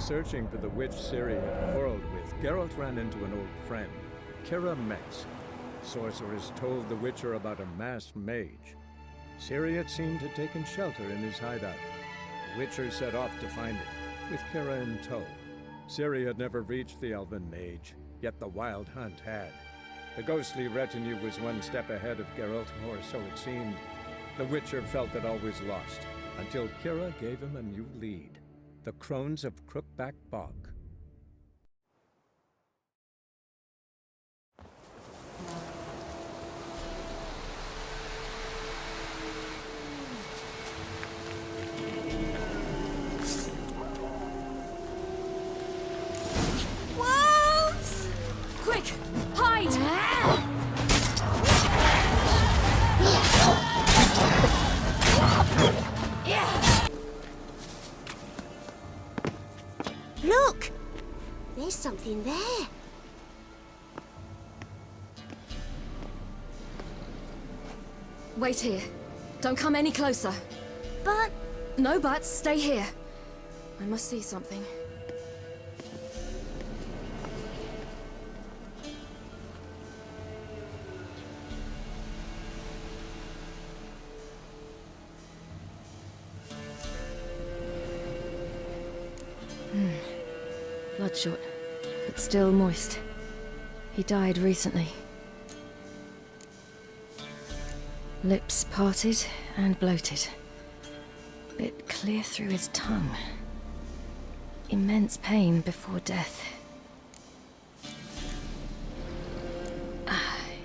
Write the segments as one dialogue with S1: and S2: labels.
S1: searching for the witch Ciri had quarreled with, Geralt ran into an old friend, Kira Metz. Sorcerers told the Witcher about a masked mage. Ciri, it seemed, had taken shelter in his hideout. The Witcher set off to find it, with Kira in tow. Ciri had never reached the elven mage, yet the wild hunt had. The ghostly retinue was one step ahead of Geralt, or so it seemed. The Witcher felt that all was lost, until Kira gave him a new lead. The Crones of Crookback Bog.
S2: Wolves! Quick, hide!
S3: Look! There's something there.
S2: Wait here. Don't come any closer.
S3: But...
S2: No buts, stay here. I must see something. Bloodshot, but still moist. He died recently. Lips parted and bloated. Bit clear through his tongue. Immense pain before death.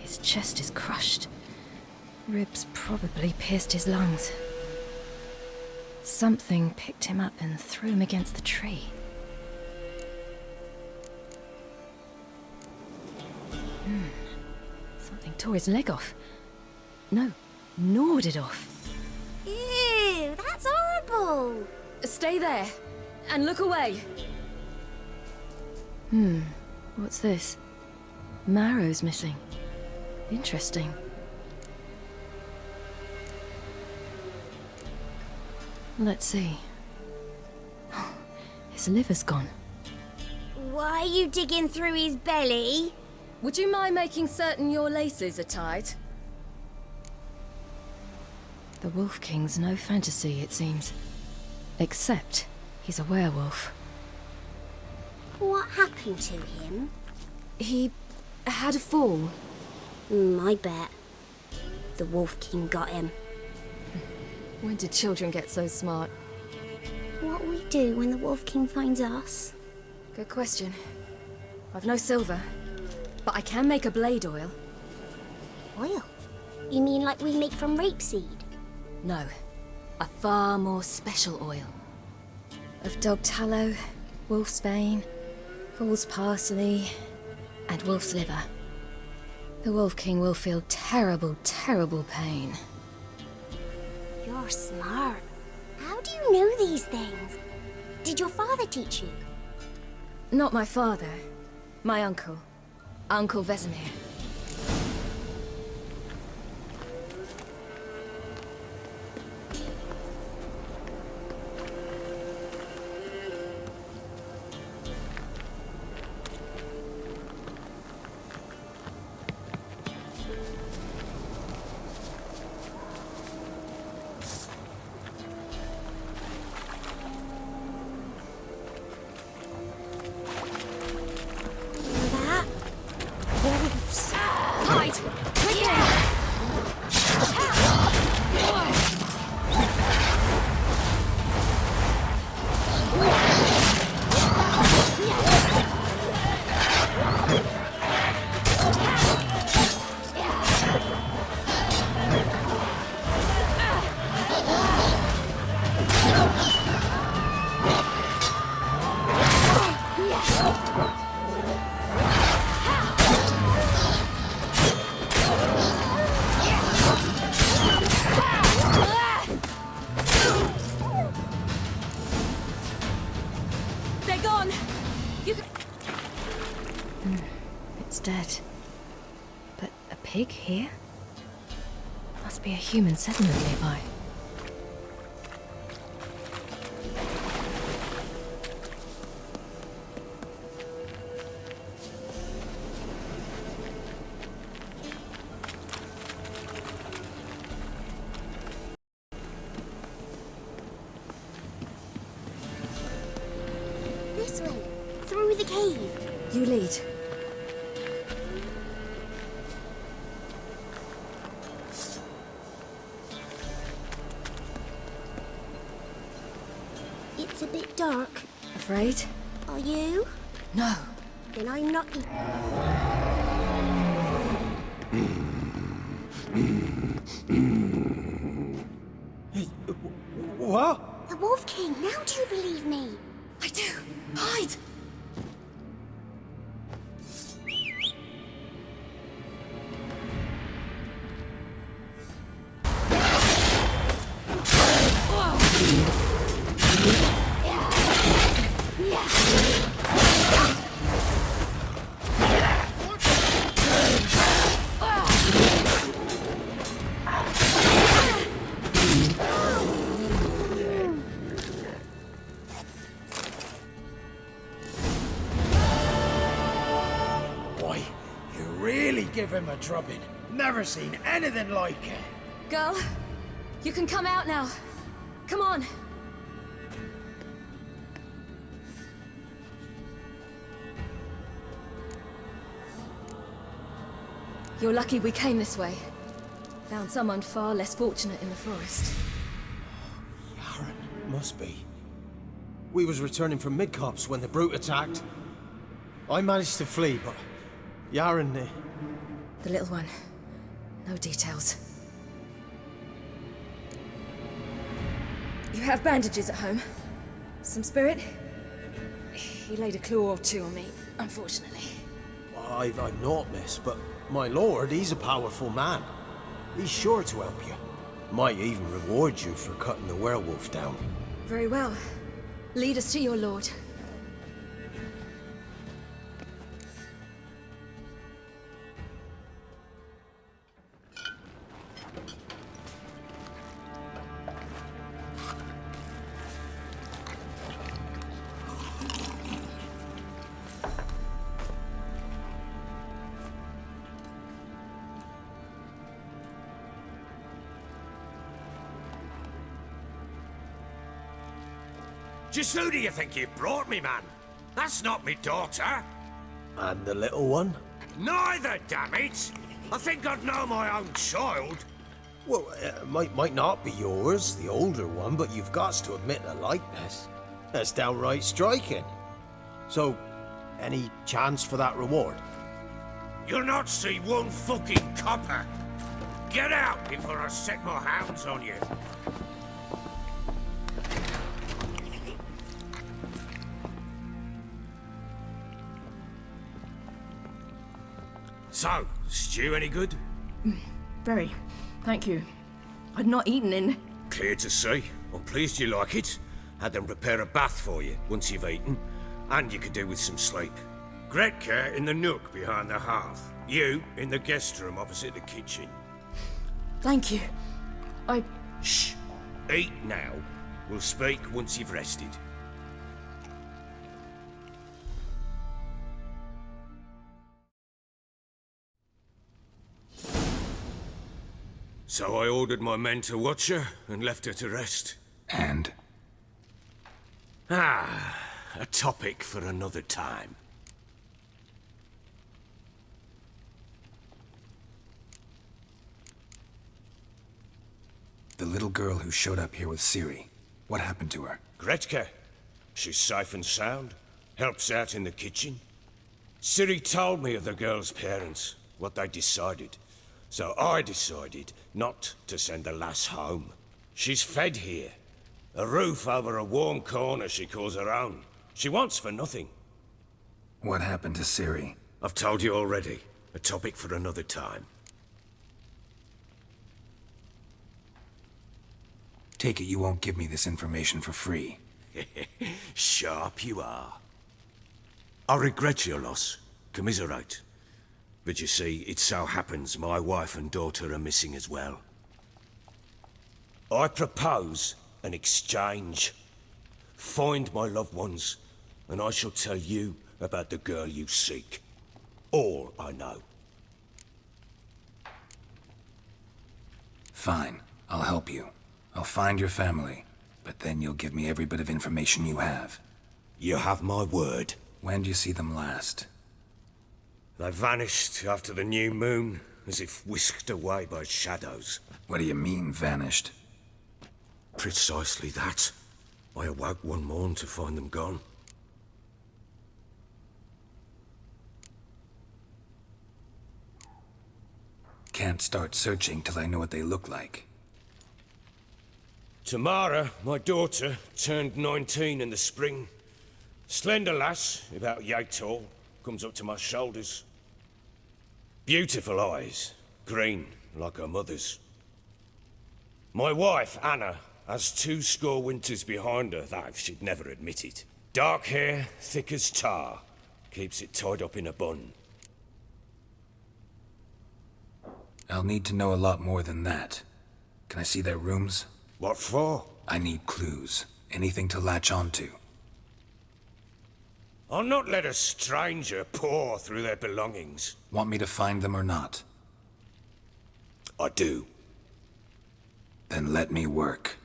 S2: His chest is crushed. Ribs probably pierced his lungs. Something picked him up and threw him against the tree. Something tore his leg off. No, gnawed it off.
S3: Ew, that's horrible!
S2: Stay there, and look away. What's this? Marrow's missing. Interesting. Let's see. His liver's gone.
S3: Why are you digging through his belly?
S2: Would you mind making certain your laces are tied? The Wolf King's no fantasy, it seems. Except he's a werewolf.
S3: What happened to him?
S2: He had a fall.
S3: I bet. The Wolf King got him.
S2: When did children get so smart?
S3: What we do when the Wolf King finds us?
S2: Good question. I've no silver, but I can make a blade oil.
S3: Oil? You mean like we make from rapeseed?
S2: No, a far more special oil. Of dog tallow, wolf's bane, fool's parsley, and wolf's liver. The Wolf King will feel terrible, terrible pain.
S3: You're smart. How do you know these things? Did your father teach you?
S2: Not my father. My uncle. Uncle Vesemir. Dead. But a pig here? Must be a human settlement nearby.
S3: this way, through the cave.
S2: You lead.
S3: It's a bit dark.
S2: Afraid?
S3: Are you?
S2: No.
S3: Then I'm not.
S4: What?
S3: The Wolf King, now do you believe me?
S2: I do. Hide!
S4: Boy, you really give him a drubbing. Never seen anything like it.
S2: Girl, you can come out now. Come on. You're lucky we came this way. Found someone far less fortunate in the forest.
S4: Yaron, must be. We was returning from Midcops when the brute attacked. I managed to flee, but Yaron...
S2: The little one. No details. You have bandages at home? Some spirit? He laid a claw or two on me, unfortunately.
S4: I've not, miss, but my lord, he's a powerful man. He's sure to help you. Might even reward you for cutting the werewolf down.
S2: Very well. Lead us to your lord.
S5: Just who do you think you brought me, man? That's not me daughter.
S4: And the little one?
S5: Neither, damn it! I think I'd know my own child.
S4: Well, might not be yours, the older one, but you've got to admit the likeness. That's downright striking. So, any chance for that reward?
S5: You'll not see one fucking copper. Get out before I set my hounds on you. So, stew any good?
S6: Very. Thank you. I'd not eaten in...
S5: Clear to see. I'm pleased you like it. Had them prepare a bath for you once you've eaten. And you could do with some sleep. Gretka in the nook behind the hearth. You in the guest room opposite the kitchen.
S6: Thank you. I...
S5: Shh. Eat now. We'll speak once you've rested. So I ordered my men to watch her and left her to rest.
S7: And?
S5: Ah, a topic for another time.
S7: The little girl who showed up here with Ciri. What happened to her?
S5: Gretka. She's safe and sound. Helps out in the kitchen. Ciri told me of the girl's parents, what they decided. So I decided not to send the lass home. She's fed here. A roof over a warm corner she calls her own. She wants for nothing.
S7: What happened to Ciri?
S5: I've told you already. A topic for another time.
S7: Take it you won't give me this information for free.
S5: Sharp you are. I regret your loss. Commiserate. But you see, it so happens my wife and daughter are missing as well. I propose an exchange. Find my loved ones, and I shall tell you about the girl you seek. All I know.
S7: Fine. I'll help you. I'll find your family, but then you'll give me every bit of information you have.
S5: You have my word.
S7: When did you see them last?
S5: They vanished after the new moon, as if whisked away by shadows.
S7: What do you mean, vanished?
S5: Precisely that. I awoke one morn to find them gone.
S7: Can't start searching till I know what they look like.
S5: Tamara, my daughter, turned 19 in the spring. Slender lass, about yay tall, comes up to my shoulders. Beautiful eyes, green, like her mother's. My wife, Anna, has 2 score winters behind her, that she'd never admit it. Dark hair, thick as tar, keeps it tied up in a bun.
S7: I'll need to know a lot more than that. Can I see their rooms?
S5: What for?
S7: I need clues. Anything to latch onto.
S5: I'll not let a stranger pore through their belongings.
S7: Want me to find them or not?
S5: I do.
S7: Then let me work.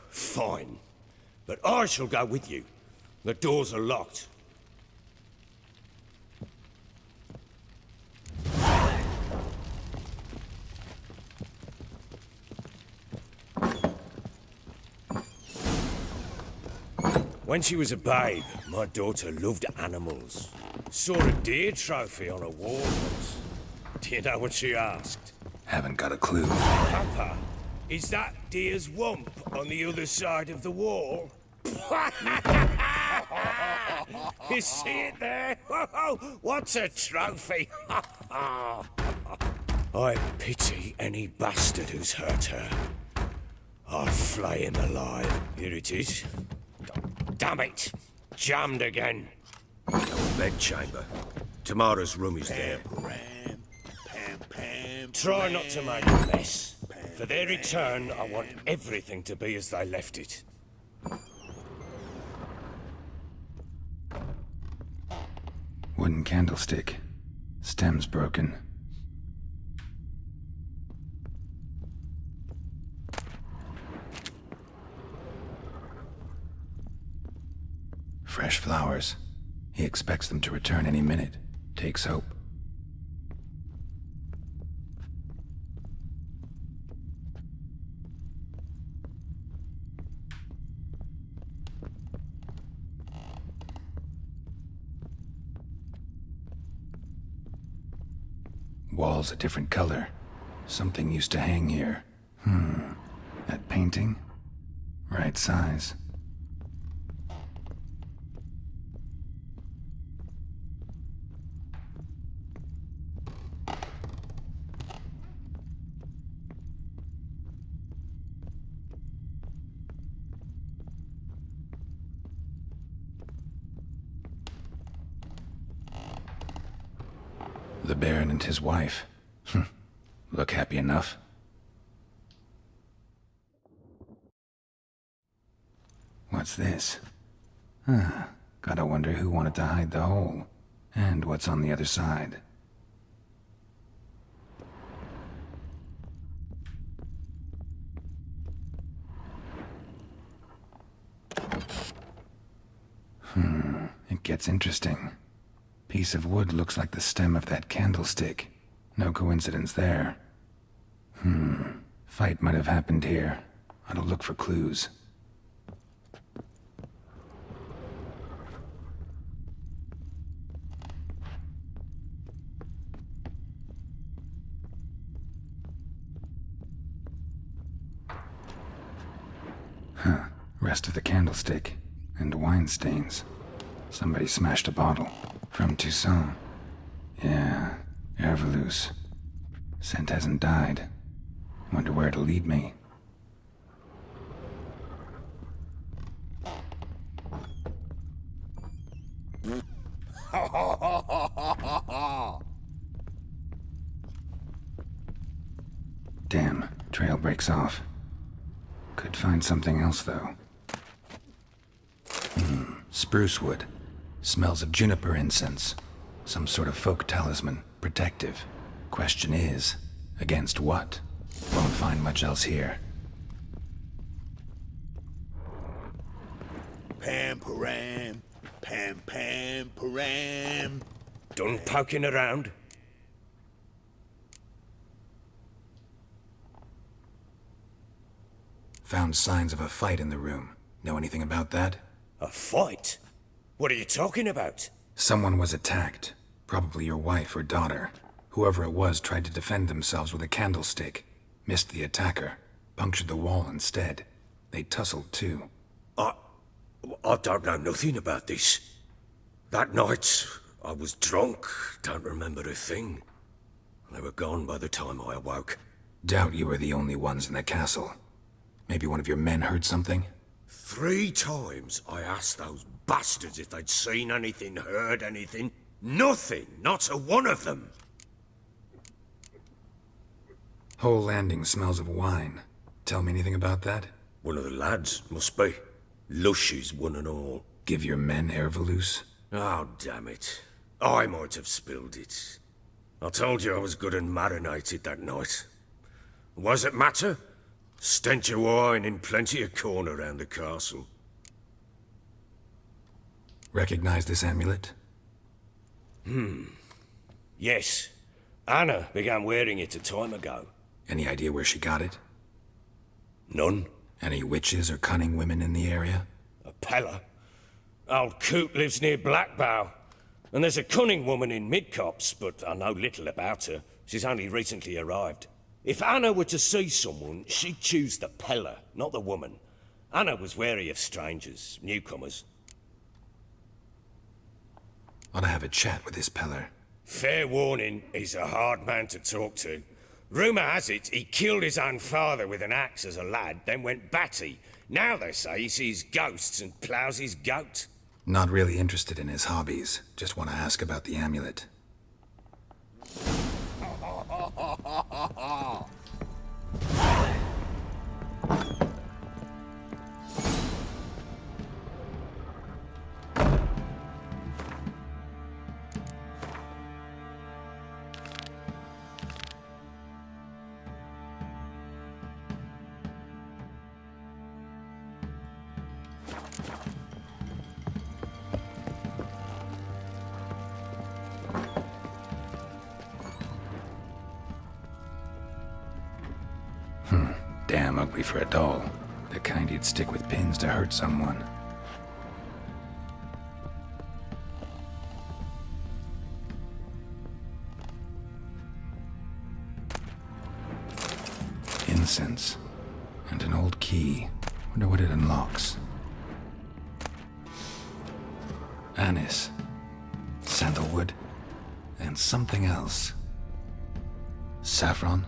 S5: Fine. But I shall go with you. The doors are locked. When she was a babe, my daughter loved animals. Saw a deer trophy on a wall once. Do you know what she asked?
S7: Haven't got a clue.
S5: Papa, is that deer's wump on the other side of the wall? You see it there? What's a trophy? I pity any bastard who's hurt her. I'll flay him alive. Here it is. Damn it! Jammed again. Bedchamber. Tamara's room is there. Try not to make a mess. For their return, I want everything to be as they left it.
S7: Wooden candlestick. Stem's broken. Fresh flowers. He expects them to return any minute. Takes hope. Wall's a different color. Something used to hang here. That painting? Right size. The Baron and his wife. Look happy enough. What's this? Gotta wonder who wanted to hide the hole. And what's on the other side. It gets interesting. Piece of wood looks like the stem of that candlestick. No coincidence there. Fight might have happened here. I'll look for clues. Rest of the candlestick. And wine stains. Somebody smashed a bottle. From Toussaint. Yeah, Herveloos. Scent hasn't died. Wonder where it'll lead me. Damn, trail breaks off. Could find something else, though. Spruce wood. Smells of juniper incense. Some sort of folk talisman. Protective. Question is, against what? Won't find much else here.
S8: Pam, param, Pam pam param.
S5: Done poking around?
S7: Found signs of a fight in the room. Know anything about that?
S5: A fight? What are you talking about?
S7: Someone was attacked. Probably your wife or daughter. Whoever it was tried to defend themselves with a candlestick. Missed the attacker. Punctured the wall instead. They tussled too.
S5: I don't know nothing about this. That night, I was drunk. Don't remember a thing. They were gone by the time I awoke.
S7: Doubt you were the only ones in the castle. Maybe one of your men heard something?
S5: 3 times I asked those bastards if they'd seen anything, heard anything. Nothing! Not a one of them!
S7: Whole landing smells of wine. Tell me anything about that?
S5: One of the lads, must be. Lushes, one and all.
S7: Give your men Ervalus?
S5: Oh, damn it. I might have spilled it. I told you I was good and marinated that night. What does it matter? Stench of wine in plenty of corn around the castle.
S7: Recognize this amulet?
S5: Yes. Anna began wearing it a time ago.
S7: Any idea where she got it?
S5: None.
S7: Any witches or cunning women in the area?
S5: A Pella. Old Coot lives near Blackbow. And there's a cunning woman in Midcopse, but I know little about her. She's only recently arrived. If Anna were to see someone, she'd choose the Pella, not the woman. Anna was wary of strangers, newcomers.
S7: Ought to have a chat with this Peller.
S5: Fair warning, he's a hard man to talk to. Rumour has it he killed his own father with an axe as a lad, then went batty. Now they say he sees ghosts and ploughs his goat.
S7: Not really interested in his hobbies. Just want to ask about the amulet. Damn ugly for a doll. The kind you'd stick with pins to hurt someone. Incense. And an old key. Wonder what it unlocks. Anise. Sandalwood. And something else. Saffron?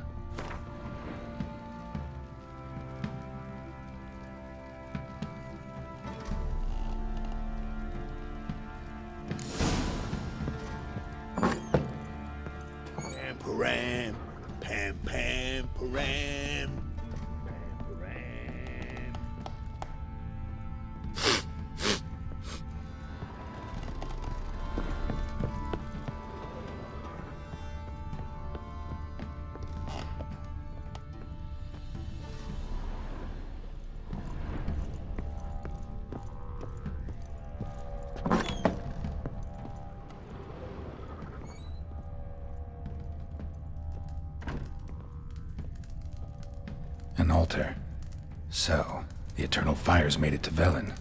S8: Param, pam pam param.
S7: An altar. So, the eternal fires made it to Velen.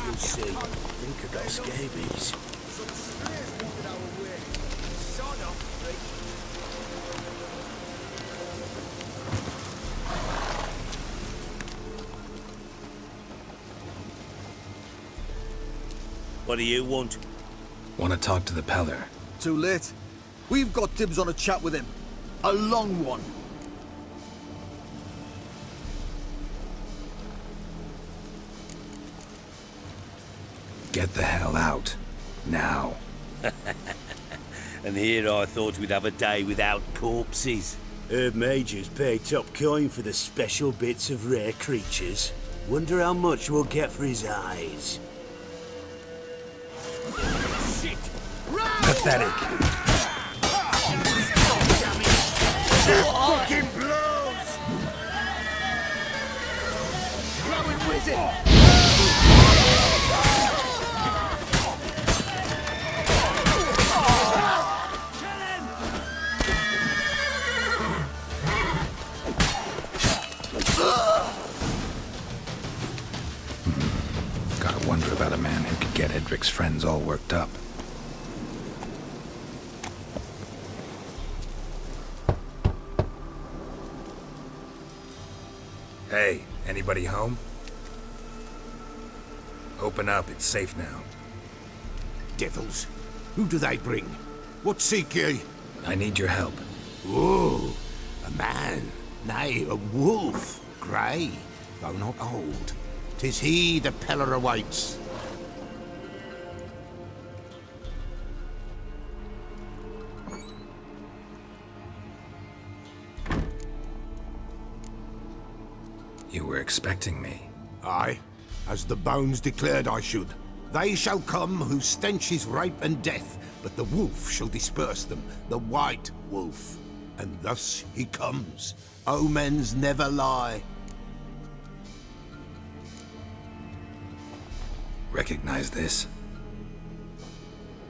S8: You'll see. Think of those scabies. What do you want?
S7: Want to talk to the Peller.
S9: Too late. We've got dibs on a chat with him. A long one.
S7: Get the hell out. Now.
S8: And here I thought we'd have a day without corpses. Herb Majors pay top coin for the special bits of rare creatures. Wonder how much we'll get for his eyes. Shit!
S7: Pathetic.
S8: Fucking blows!
S9: Blowing wizard!
S7: Gotta wonder about a man who could get Edric's friends all worked up. Hey, anybody home? Open up, it's safe now.
S5: Devils. Who do they bring? What seek ye?
S7: I need your help.
S5: Oh, a man. Nay, a wolf. Grey, though not old. 'Tis he the Peller awaits.
S7: You were expecting me.
S5: Aye, as the bones declared I should. They shall come whose stench is rape and death, but the wolf shall disperse them, the white wolf. And thus he comes. Omens never lie.
S7: Recognize this?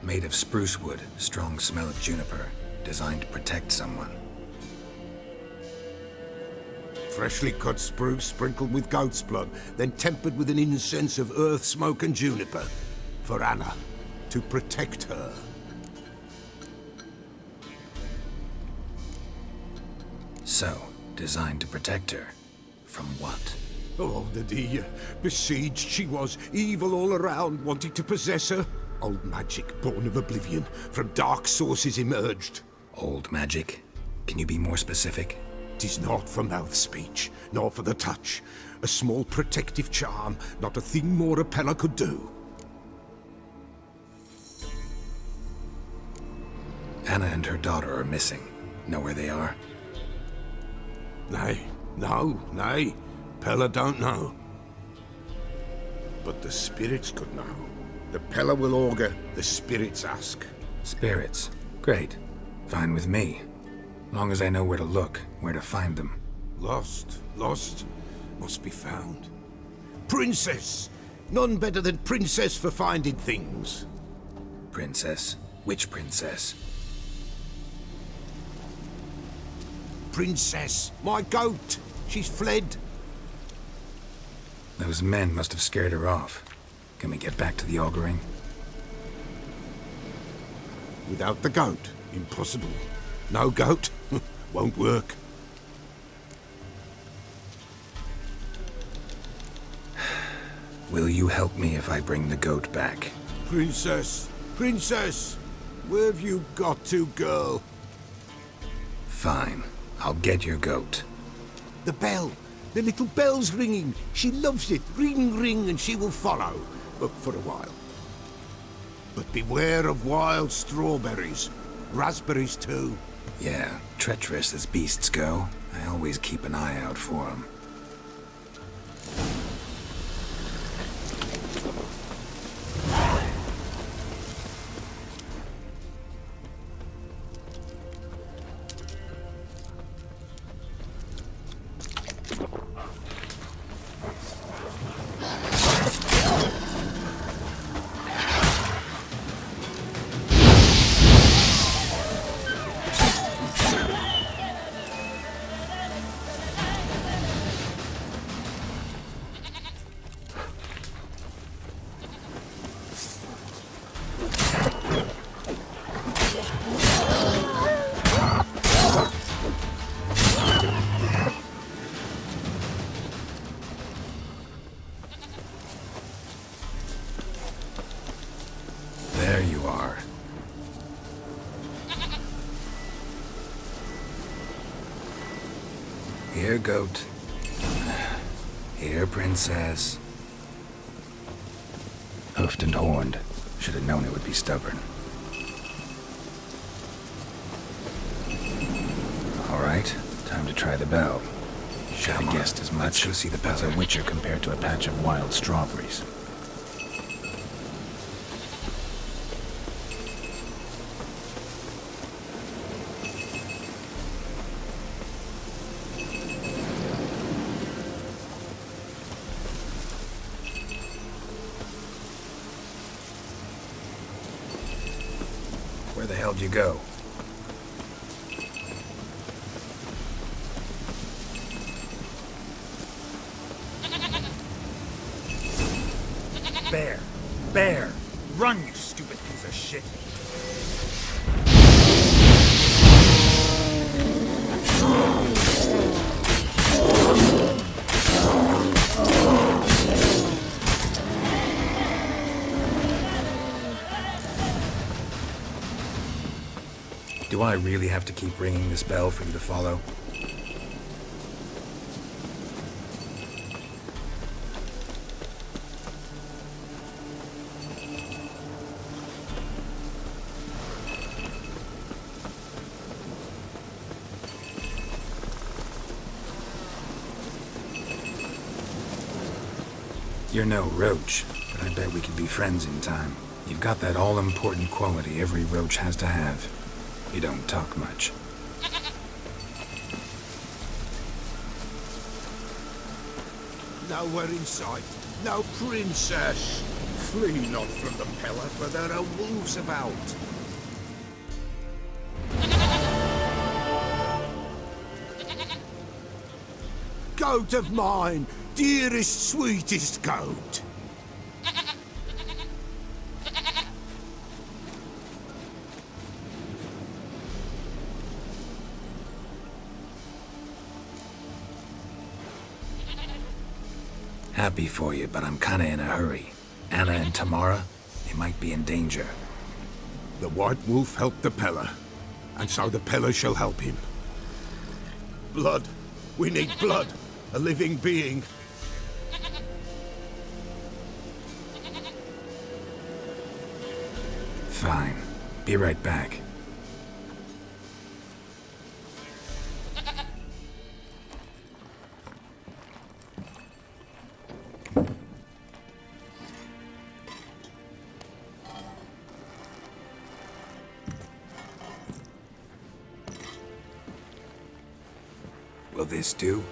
S7: Made of spruce wood, strong smell of juniper, designed to protect someone.
S5: Freshly cut spruce sprinkled with goat's blood, then tempered with an incense of earth, smoke and juniper. For Anna, to protect her.
S7: So, designed to protect her. From what?
S5: Oh, the besieged she was, evil all around, wanting to possess her. Old magic, born of oblivion, from dark sources emerged.
S7: Old magic? Can you be more specific?
S5: 'Tis not for mouth speech, nor for the touch. A small protective charm, not a thing more a Peller could do.
S7: Anna and her daughter are missing. Know where they are?
S5: Nay, nay. Peller don't know. But the spirits could know. The Peller will augur, the spirits ask.
S7: Spirits. Great. Fine with me. Long as I know where to look, where to find them.
S5: Lost, must be found. Princess! None better than Princess for finding things.
S7: Princess? Which princess?
S5: Princess, my goat! She's fled.
S7: Those men must have scared her off. Can we get back to the auguring?
S5: Without the goat, impossible. No goat, won't work.
S7: Will you help me if I bring the goat back?
S5: Princess, where have you got to, girl?
S7: Fine. I'll get your goat.
S5: The bell. The little bell's ringing. She loves it. Ring, ring, and she will follow. But for a while. But beware of wild strawberries. Raspberries, too.
S7: Yeah, treacherous as beasts go. I always keep an eye out for them. Here, goat. Here, princess. Hoofed and horned. Should have known it would be stubborn. All right, time to try the bell. Should have guessed as much. Let's go see the bell. It's a witcher compared to a patch of wild strawberries. Where the hell did you go?
S10: Bear! Bear! Run, you stupid piece of shit!
S7: Do I really have to keep ringing this bell for you to follow? You're no roach, but I bet we could be friends in time. You've got that all-important quality every roach has to have. You don't talk much.
S5: Nowhere in sight. No princess. Flee not from the pillar, for there are wolves about. Goat of mine, dearest, sweetest goat.
S7: Happy for you, but I'm kinda in a hurry. Anna and Tamara, they might be in danger.
S5: The White Wolf helped the Peller, and so the Peller shall help him. Blood. We need blood. A living being.
S7: Fine. Be right back. Will this do?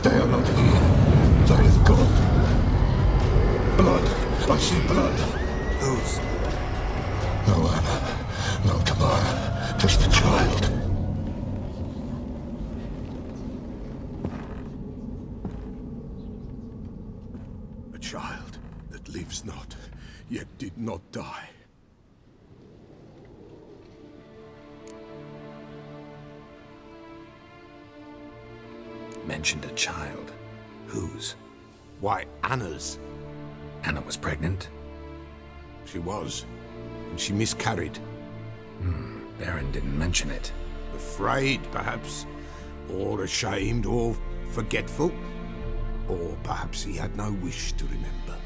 S5: They are not here. There is God. Blood. I see blood.
S7: Whose?
S5: No Anna. No Tamara. Just the child. A child that lives not, yet did not die.
S7: Mentioned a child. Whose?
S5: Why, Anna's.
S7: Anna was pregnant?
S5: She was. And she miscarried.
S7: Baron didn't mention it.
S5: Afraid, perhaps. Or ashamed, or forgetful. Or perhaps he had no wish to remember.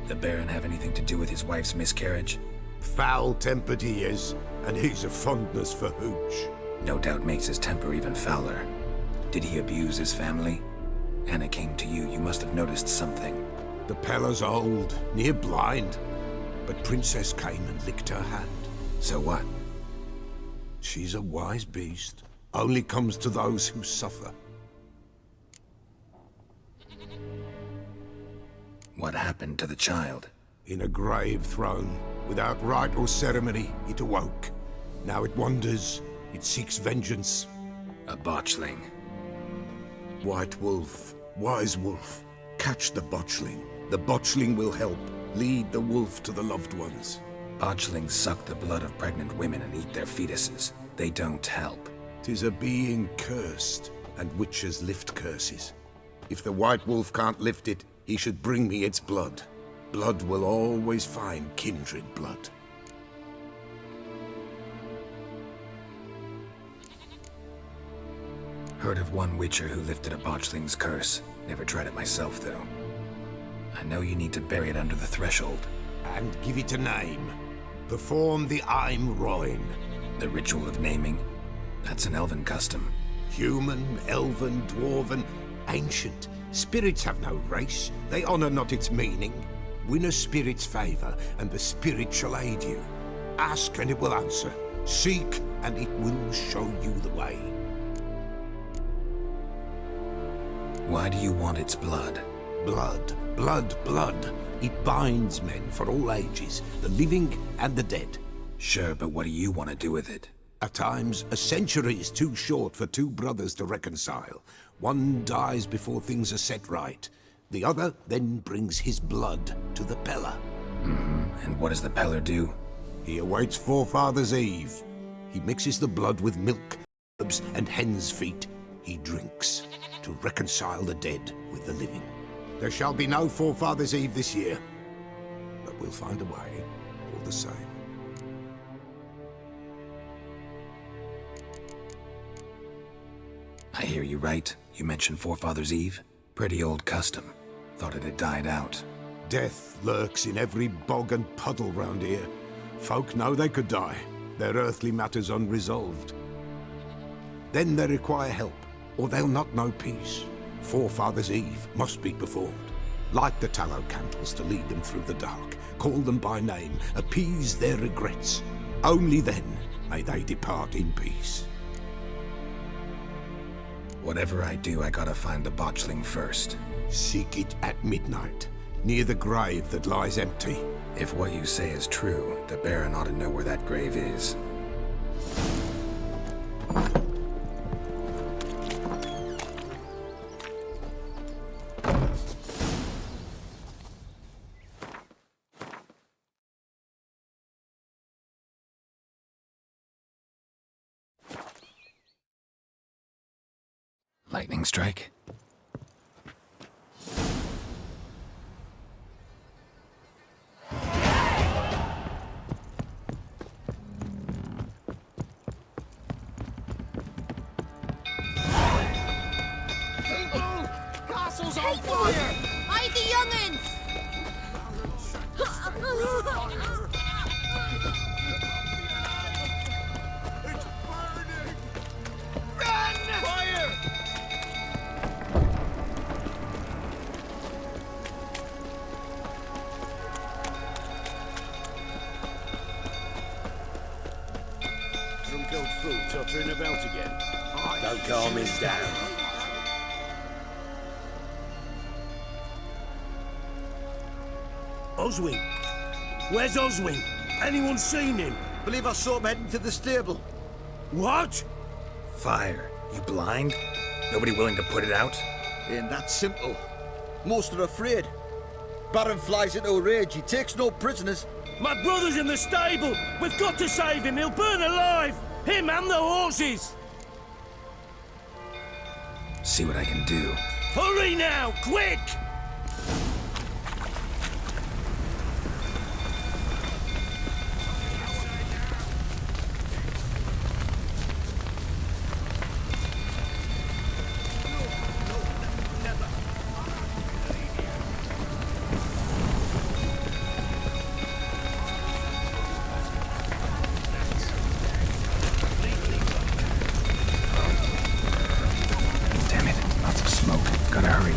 S7: The Baron have anything to do with his wife's miscarriage?
S5: Foul-tempered he is, and he's a fondness for hooch.
S7: No doubt makes his temper even fouler. Did he abuse his family? Anna came to you. You must have noticed something.
S5: The Peller's old, near blind. But Princess came and licked her hand.
S7: So what?
S5: She's a wise beast. Only comes to those who suffer.
S7: What happened to the child?
S5: In a grave thrown, without rite or ceremony, it awoke. Now it wanders, it seeks vengeance.
S7: A botchling.
S5: White wolf, wise wolf, catch the botchling. The botchling will help, lead the wolf to the loved ones.
S7: Botchlings suck the blood of pregnant women and eat their fetuses. They don't help.
S5: 'Tis a being cursed, and witches lift curses. If the white wolf can't lift it, he should bring me its blood. Blood will always find kindred blood.
S7: Heard of one witcher who lifted a botchling's curse. Never tried it myself, though. I know you need to bury it under the threshold.
S5: And give it a name. Perform the I'm Roin.
S7: The ritual of naming? That's an elven custom.
S5: Human, elven, dwarven, ancient. Spirits have no race. They honor not its meaning. Win a spirit's favor, and the spirit shall aid you. Ask, and it will answer. Seek, and it will show you the way.
S7: Why do you want its blood?
S5: Blood, blood, blood. It binds men for all ages, the living and the dead.
S7: Sure, but what do you want to do with it?
S5: At times, a century is too short for two brothers to reconcile. One dies before things are set right. The other then brings his blood to the Peller.
S7: And what does the Peller do?
S5: He awaits Forefather's Eve. He mixes the blood with milk, herbs, and hen's feet. He drinks to reconcile the dead with the living. There shall be no Forefather's Eve this year, but we'll find a way all the same.
S7: I hear you right. You mentioned Forefather's Eve? Pretty old custom. Thought it had died out.
S5: Death lurks in every bog and puddle round here. Folk know they could die, their earthly matters unresolved. Then they require help, or they'll not know peace. Forefather's Eve must be performed. Light the tallow candles to lead them through the dark. Call them by name, appease their regrets. Only then may they depart in peace.
S7: Whatever I do, I gotta find the botchling first.
S5: Seek it at midnight, near the grave that lies empty.
S7: If what you say is true, the Baron ought to know where that grave is. Lightning strike?
S11: Castle's on fire! Hide the young'uns!
S9: It's burning!
S11: Run!
S9: Fire!
S8: Drunk old fool tottering about again. Don't calm him down. Oswin! Where's Oswin? Anyone seen him?
S9: Believe I saw him heading to the stable.
S8: What?
S7: Fire. You blind? Nobody willing to put it out?
S9: Ain't that simple. Most are afraid. Baron flies into a rage. He takes no prisoners.
S8: My brother's in the stable! We've got to save him! He'll burn alive! Him and the horses!
S7: See what I can do.
S8: Hurry now! Quick!
S7: Damn it. Lots of smoke. Gotta hurry.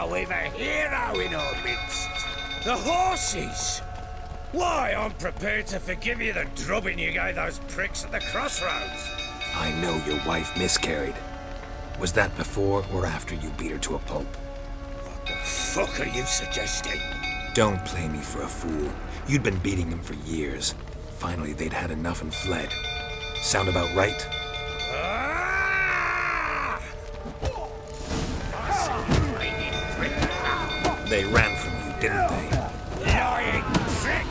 S5: now we've a hero in our midst. The horses! Why, I'm prepared to forgive you the drubbing you gave those pricks at the crossroads.
S7: I know your wife miscarried. Was that before or after you beat her to a pulp?
S5: What the fuck are you suggesting?
S7: Don't play me for a fool. You'd been beating them for years. Finally, they'd had enough and fled. Sound about right? They ran from you, didn't they?
S5: Lying prick!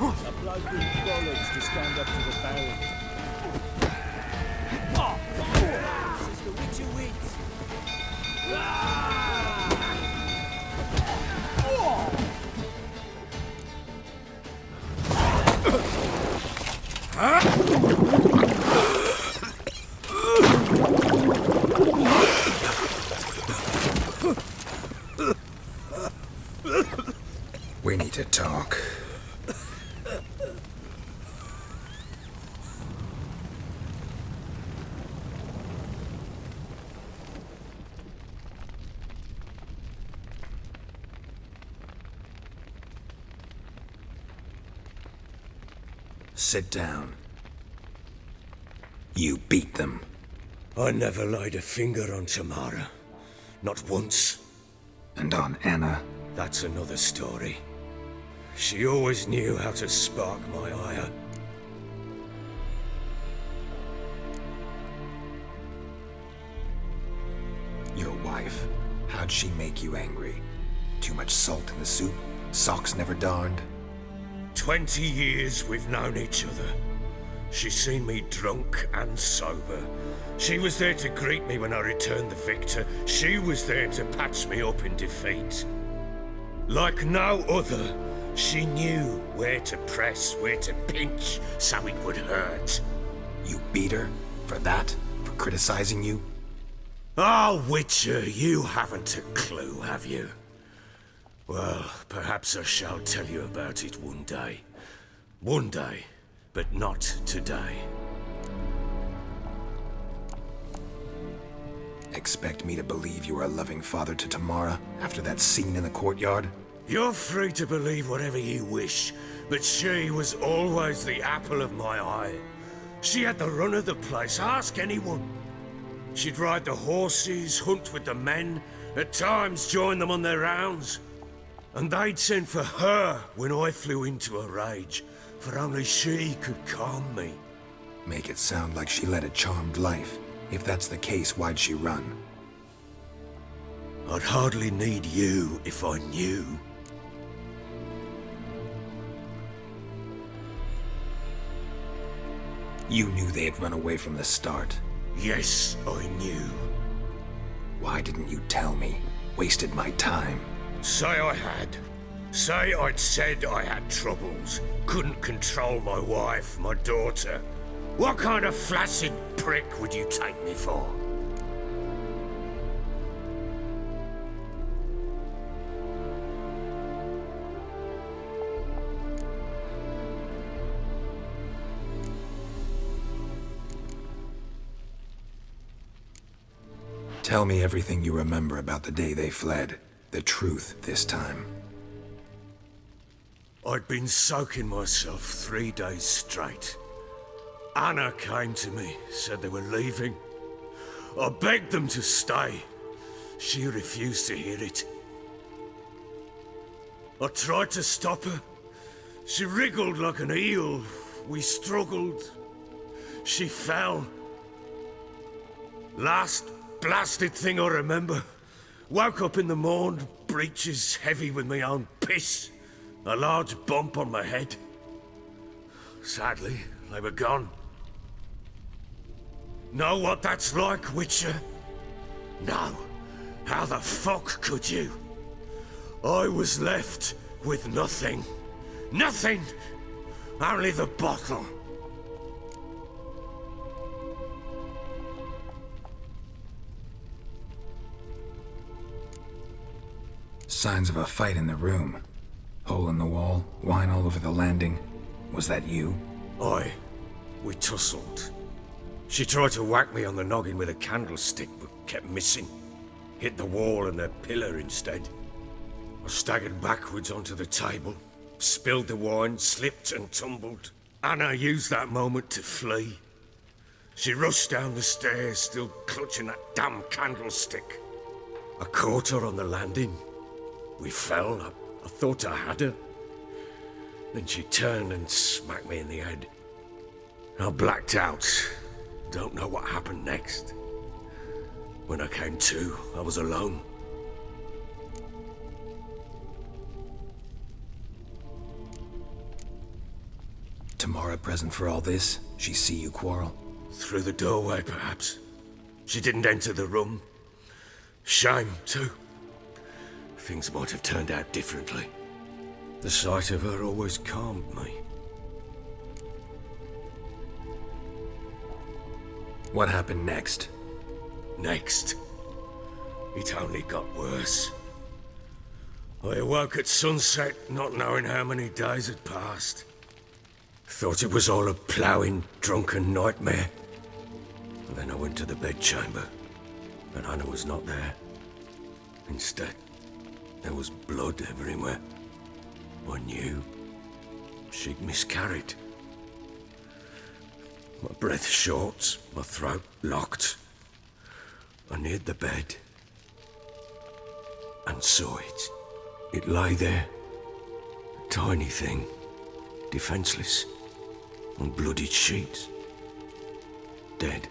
S1: A bloke with bollocks to stand up to the barrels. This is the witch who wins.
S7: We need to talk. Sit down. You beat them.
S5: I never laid a finger on Tamara. Not once.
S7: And on Anna?
S5: That's another story. She always knew how to spark my ire.
S7: Your wife. How'd she make you angry? Too much salt in the soup? Socks never darned?
S5: 20 years we've known each other. She's seen me drunk and sober. She was there to greet me when I returned the victor. She was there to patch me up in defeat. Like no other, she knew where to press, where to pinch, so it would hurt.
S7: You beat her? For that? For criticizing you?
S5: Oh, Witcher, you haven't a clue, have you? Well, perhaps I shall tell you about it one day. One day, but not today.
S7: Expect me to believe you are a loving father to Tamara after that scene in the courtyard?
S5: You're free to believe whatever you wish, but she was always the apple of my eye. She had the run of the place, ask anyone. She'd ride the horses, hunt with the men, at times join them on their rounds. And they'd send for her when I flew into a rage, for only she could calm me.
S7: Make it sound like she led a charmed life. If that's the case, why'd she run?
S5: I'd hardly need you if I knew.
S7: You knew they had run away from the start.
S5: Yes, I knew.
S7: Why didn't you tell me? Wasted my time.
S5: Say I had. Say I'd said I had troubles. Couldn't control my wife, my daughter. What kind of flaccid prick would you take me for?
S7: Tell me everything you remember about the day they fled. The truth this time.
S5: I'd been soaking myself 3 days straight. Anna came to me, said they were leaving. I begged them to stay. She refused to hear it. I tried to stop her. She wriggled like an eel. We struggled. She fell. Last blasted thing I remember. Woke up in the morn, breeches heavy with my own piss. A large bump on my head. Sadly, they were gone. Know what that's like, Witcher? No. How the fuck could you? I was left with nothing. Nothing! Only the bottle.
S7: Signs of a fight in the room. Hole in the wall, wine all over the landing. Was that you?
S5: Aye. We tussled. She tried to whack me on the noggin with a candlestick, but kept missing. Hit the wall and the pillar instead. I staggered backwards onto the table, spilled the wine, slipped and tumbled. Anna used that moment to flee. She rushed down the stairs, still clutching that damn candlestick. I caught her on the landing. We fell. I thought I had her. Then she turned and smacked me in the head. I blacked out. Don't know what happened next. When I came to, I was alone.
S7: Tamara present for all this? She see you quarrel?
S5: Through the doorway, perhaps. She didn't enter the room. Shame, too. Things might have turned out differently. The sight of her always calmed me.
S7: What happened next?
S5: Next, it only got worse. I awoke at sunset, not knowing how many days had passed. Thought it was all a ploughing, drunken nightmare. And then I went to the bedchamber, and Anna was not there. Instead, there was blood everywhere. I knew she'd miscarried. My breath short, my throat locked. I neared the bed and saw it. It lay there, a tiny thing, defenseless, on bloodied sheets, dead.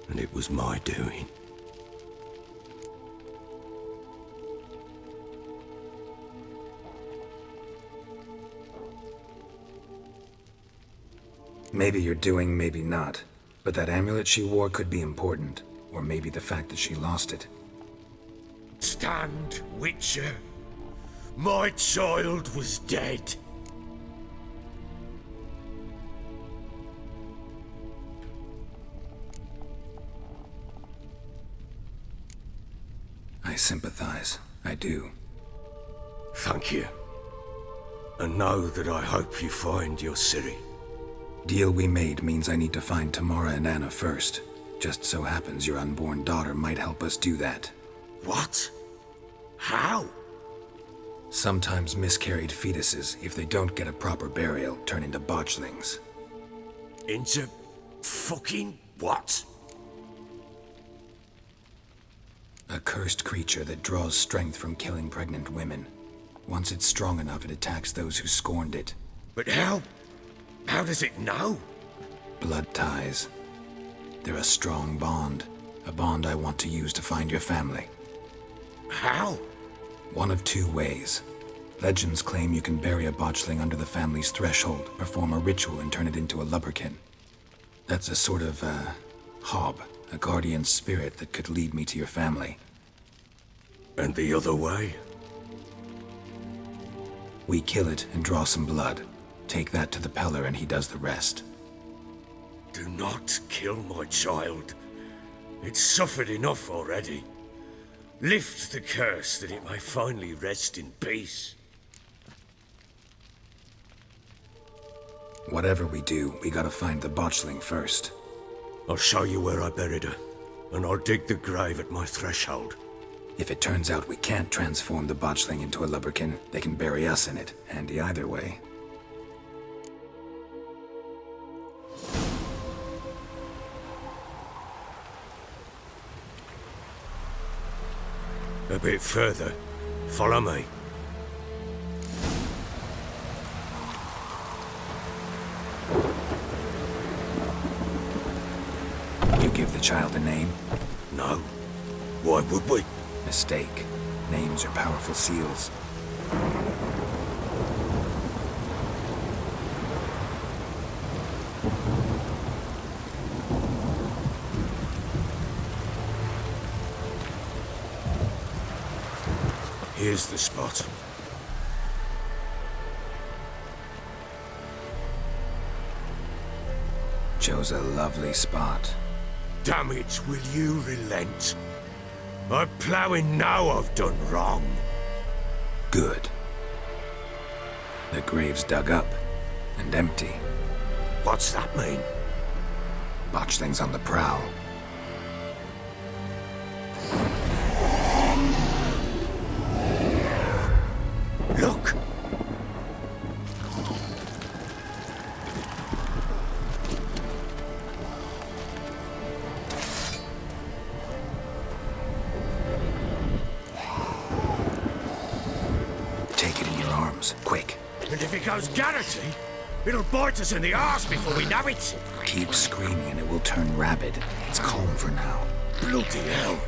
S5: And it was my doing.
S7: Maybe you're doing, maybe not. But that amulet she wore could be important. Or maybe the fact that she lost it.
S5: Stand, Witcher. My child was dead.
S7: I sympathize. I do.
S5: Thank you. And know that I hope you find your Ciri.
S7: Deal we made means I need to find Tamara and Anna first. Just so happens your unborn daughter might help us do that.
S5: What? How?
S7: Sometimes miscarried fetuses, if they don't get a proper burial, turn into botchlings.
S5: Into fucking what?
S7: A cursed creature that draws strength from killing pregnant women. Once it's strong enough, it attacks those who scorned it.
S5: But how? How does it know?
S7: Blood ties. They're a strong bond. A bond I want to use to find your family.
S5: How?
S7: One of two ways. Legends claim you can bury a botchling under the family's threshold, perform a ritual, and turn it into a lubberkin. That's a sort of, hob, a guardian spirit that could lead me to your family.
S5: And the other way?
S7: We kill it and draw some blood. Take that to the Peller and he does the rest.
S5: Do not kill my child. It's suffered enough already. Lift the curse that it may finally rest in peace.
S7: Whatever we do, we gotta find the botchling first.
S5: I'll show you where I buried her, and I'll dig the grave at my threshold.
S7: If it turns out we can't transform the botchling into a lubberkin, they can bury us in it. Handy either way.
S5: A bit further. Follow me.
S7: You give the child a name?
S5: No. Why would we?
S7: Mistake. Names are powerful seals.
S5: Here's the spot.
S7: Chose a lovely spot.
S5: Damn it, will you relent? I'm ploughing now I've done wrong.
S7: Good. The grave's dug up and empty.
S5: What's that mean?
S7: Botchling's on the prowl.
S5: Look!
S7: Take it in your arms, quick.
S5: And if it goes Garrity, it'll bite us in the arse before we know it.
S7: Keep screaming and it will turn rabid. It's calm for now.
S5: Bloody hell.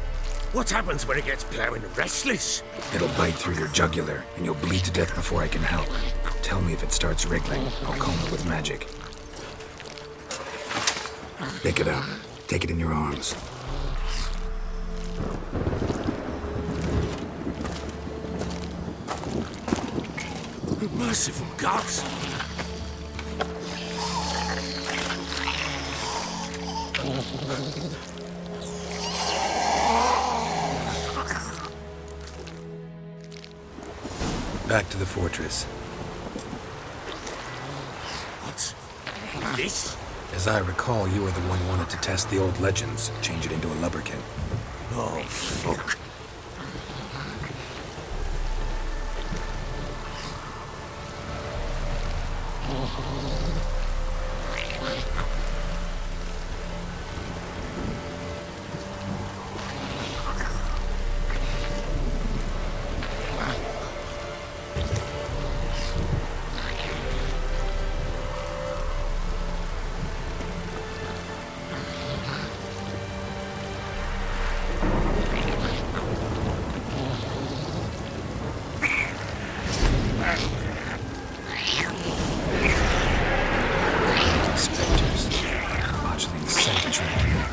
S5: What happens when it gets ploughing restless?
S7: It'll bite through your jugular, and you'll bleed to death before I can help. Tell me if it starts wriggling. I'll calm it with magic. Pick it up. Take it in your arms.
S5: Merciful gods!
S7: Back to the fortress.
S5: What's this?
S7: As I recall, you were the one who wanted to test the old legends, change it into a lubberkin.
S5: Oh, fuck.
S7: Spectres. Botchling's scent attracted them.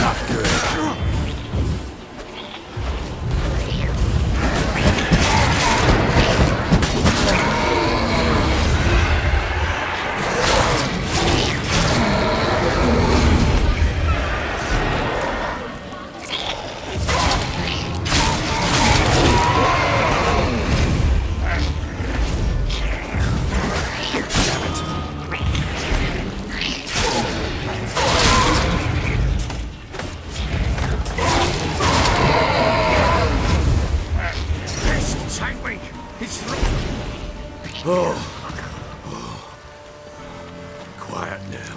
S7: Not good.
S5: Quiet now.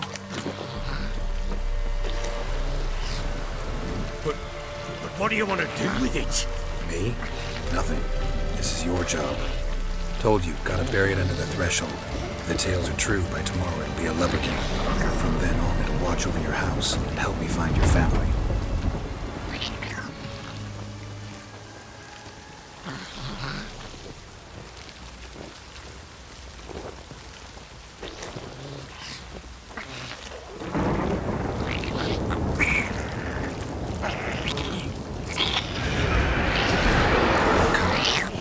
S5: But what do you want to do with it?
S7: Me? Nothing. This is your job. Told you, gotta bury it under the threshold. If the tales are true, by tomorrow it'll be a lubberkin. From then on, it'll watch over your house and help me find your family.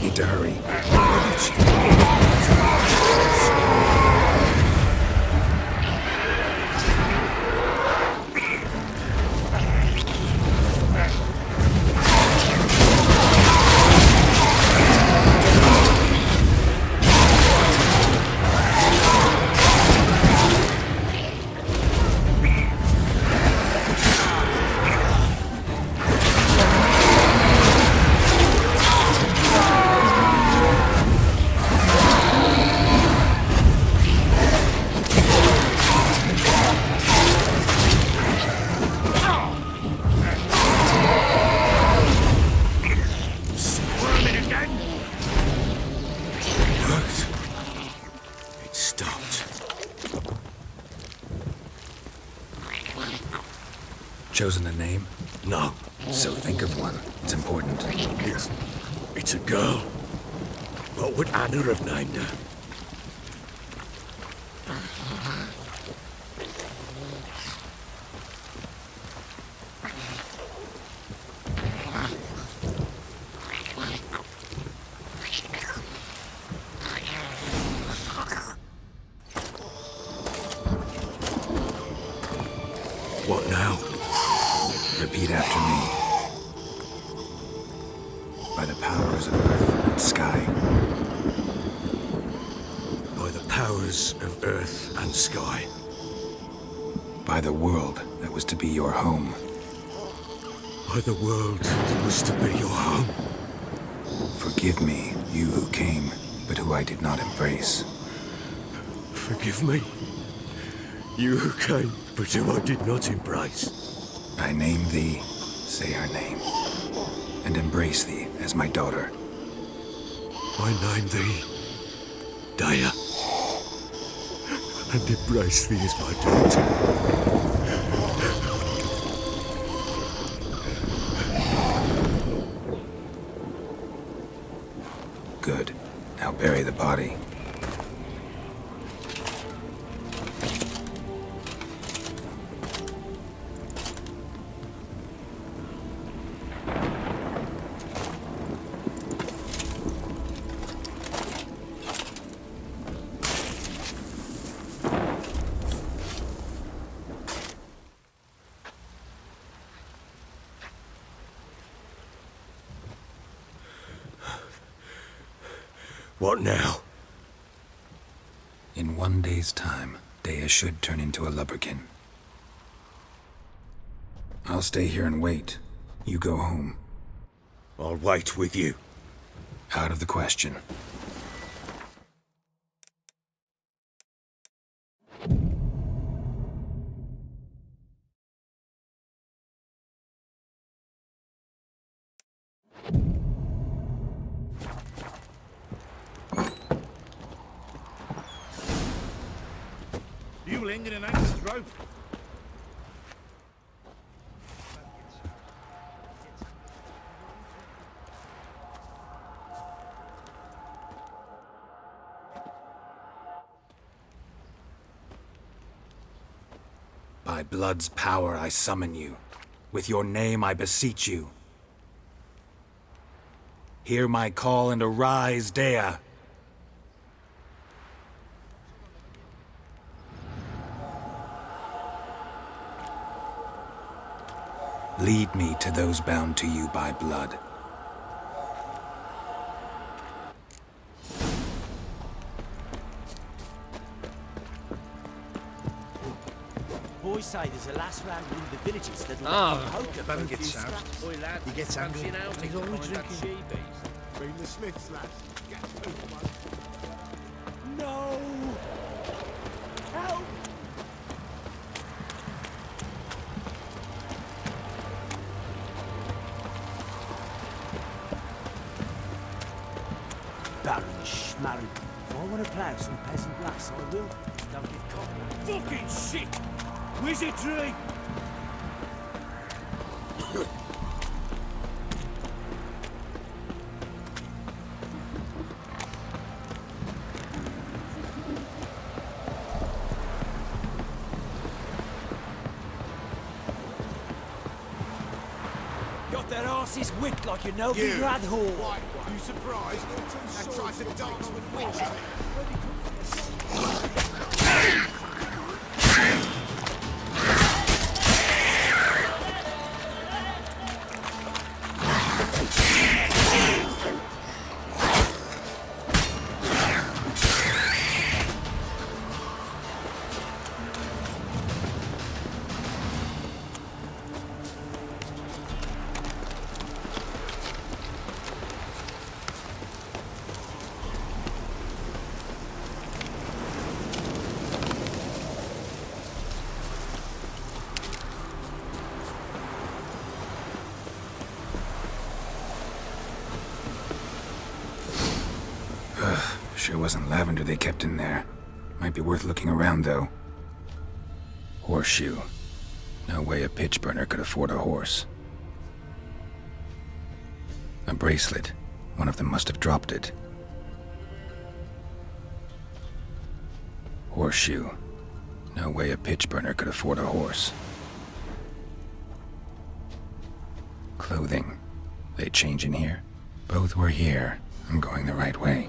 S7: Need to hurry. Chosen a name?
S5: No.
S7: So think of one. It's important.
S5: It's a girl. What would Anna have named her?
S7: Repeat after me. By the powers of earth and sky.
S5: By the powers of earth and sky.
S7: By the world that was to be your home.
S5: By the world that was to be your home.
S7: Forgive me, you who came, but who I did not embrace.
S5: Forgive me, you who came, but who I did not embrace.
S7: I name thee, say her name, and embrace thee as my daughter.
S5: I name thee, Daya, and embrace thee as my daughter.
S7: Good. Now bury the body.
S5: What now?
S7: In 1 day's time, Daya should turn into a lubberkin. I'll stay here and wait. You go home.
S5: I'll wait with you.
S7: Out of the question.
S10: You linger in Angus throat.
S7: By blood's power I summon you. With your name I beseech you. Hear my call and arise, Daya. Lead me to those bound to you by blood.
S8: Boys say there's a last round in the villages that'll
S10: poker
S9: better get soused.
S10: Boy, lad,
S9: He gets angry.
S10: fancy an outing
S9: He's always
S10: behind that
S9: drinking.
S10: she-beast.
S9: Bring the Smiths, lads. Get over, man.
S8: No! Help! Baron Schmarren. If I want to plough some peasant lass, I will. Don't get caught. Fucking shit! Wizardry! Got their asses whipped like you know the Radhor.
S9: White one. You surprised? And tried to dance with witches.
S7: Sure wasn't lavender they kept in there. Might be worth looking around, though. Horseshoe. No way a pitch burner could afford a horse. A bracelet. One of them must have dropped it. Horseshoe. No way a pitch burner could afford a horse. Clothing. They change in here? Both were here. I'm going the right way.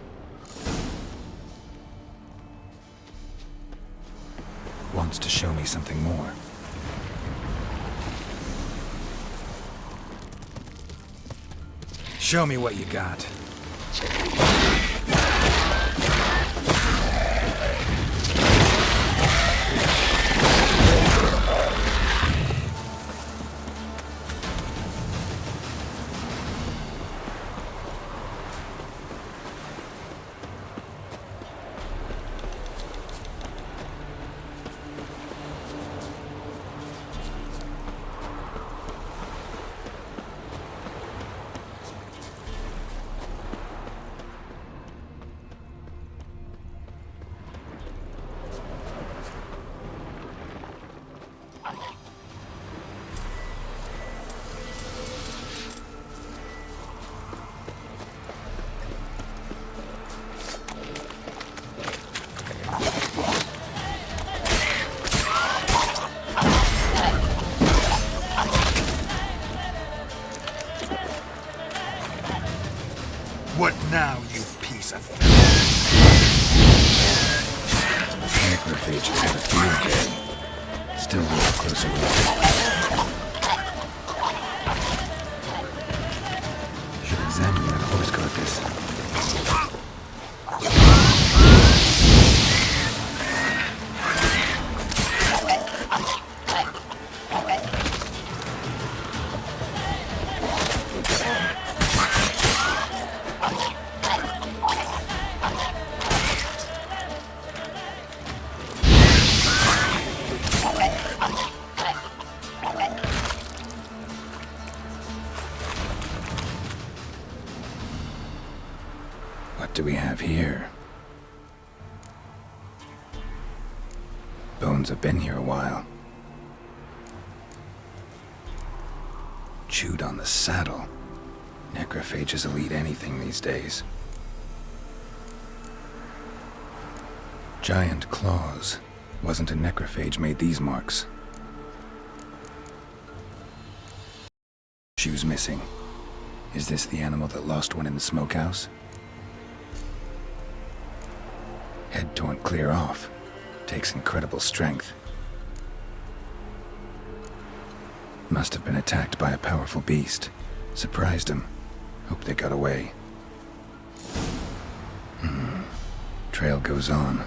S7: Wants to show me something more. Show me what you got.
S10: What now, you piece of...
S7: Necrophages have a field day. Still worth a closer look. Should examine that horse carcass. What do we have here? Bones have been here a while. Chewed on the saddle. Necrophages will eat anything these days. Giant claws. Wasn't a necrophage made these marks. Shoes missing. Is this the animal that lost one in the smokehouse? Head torn clear off. Takes incredible strength. Must have been attacked by a powerful beast. Surprised him. Hope they got away. Trail goes on.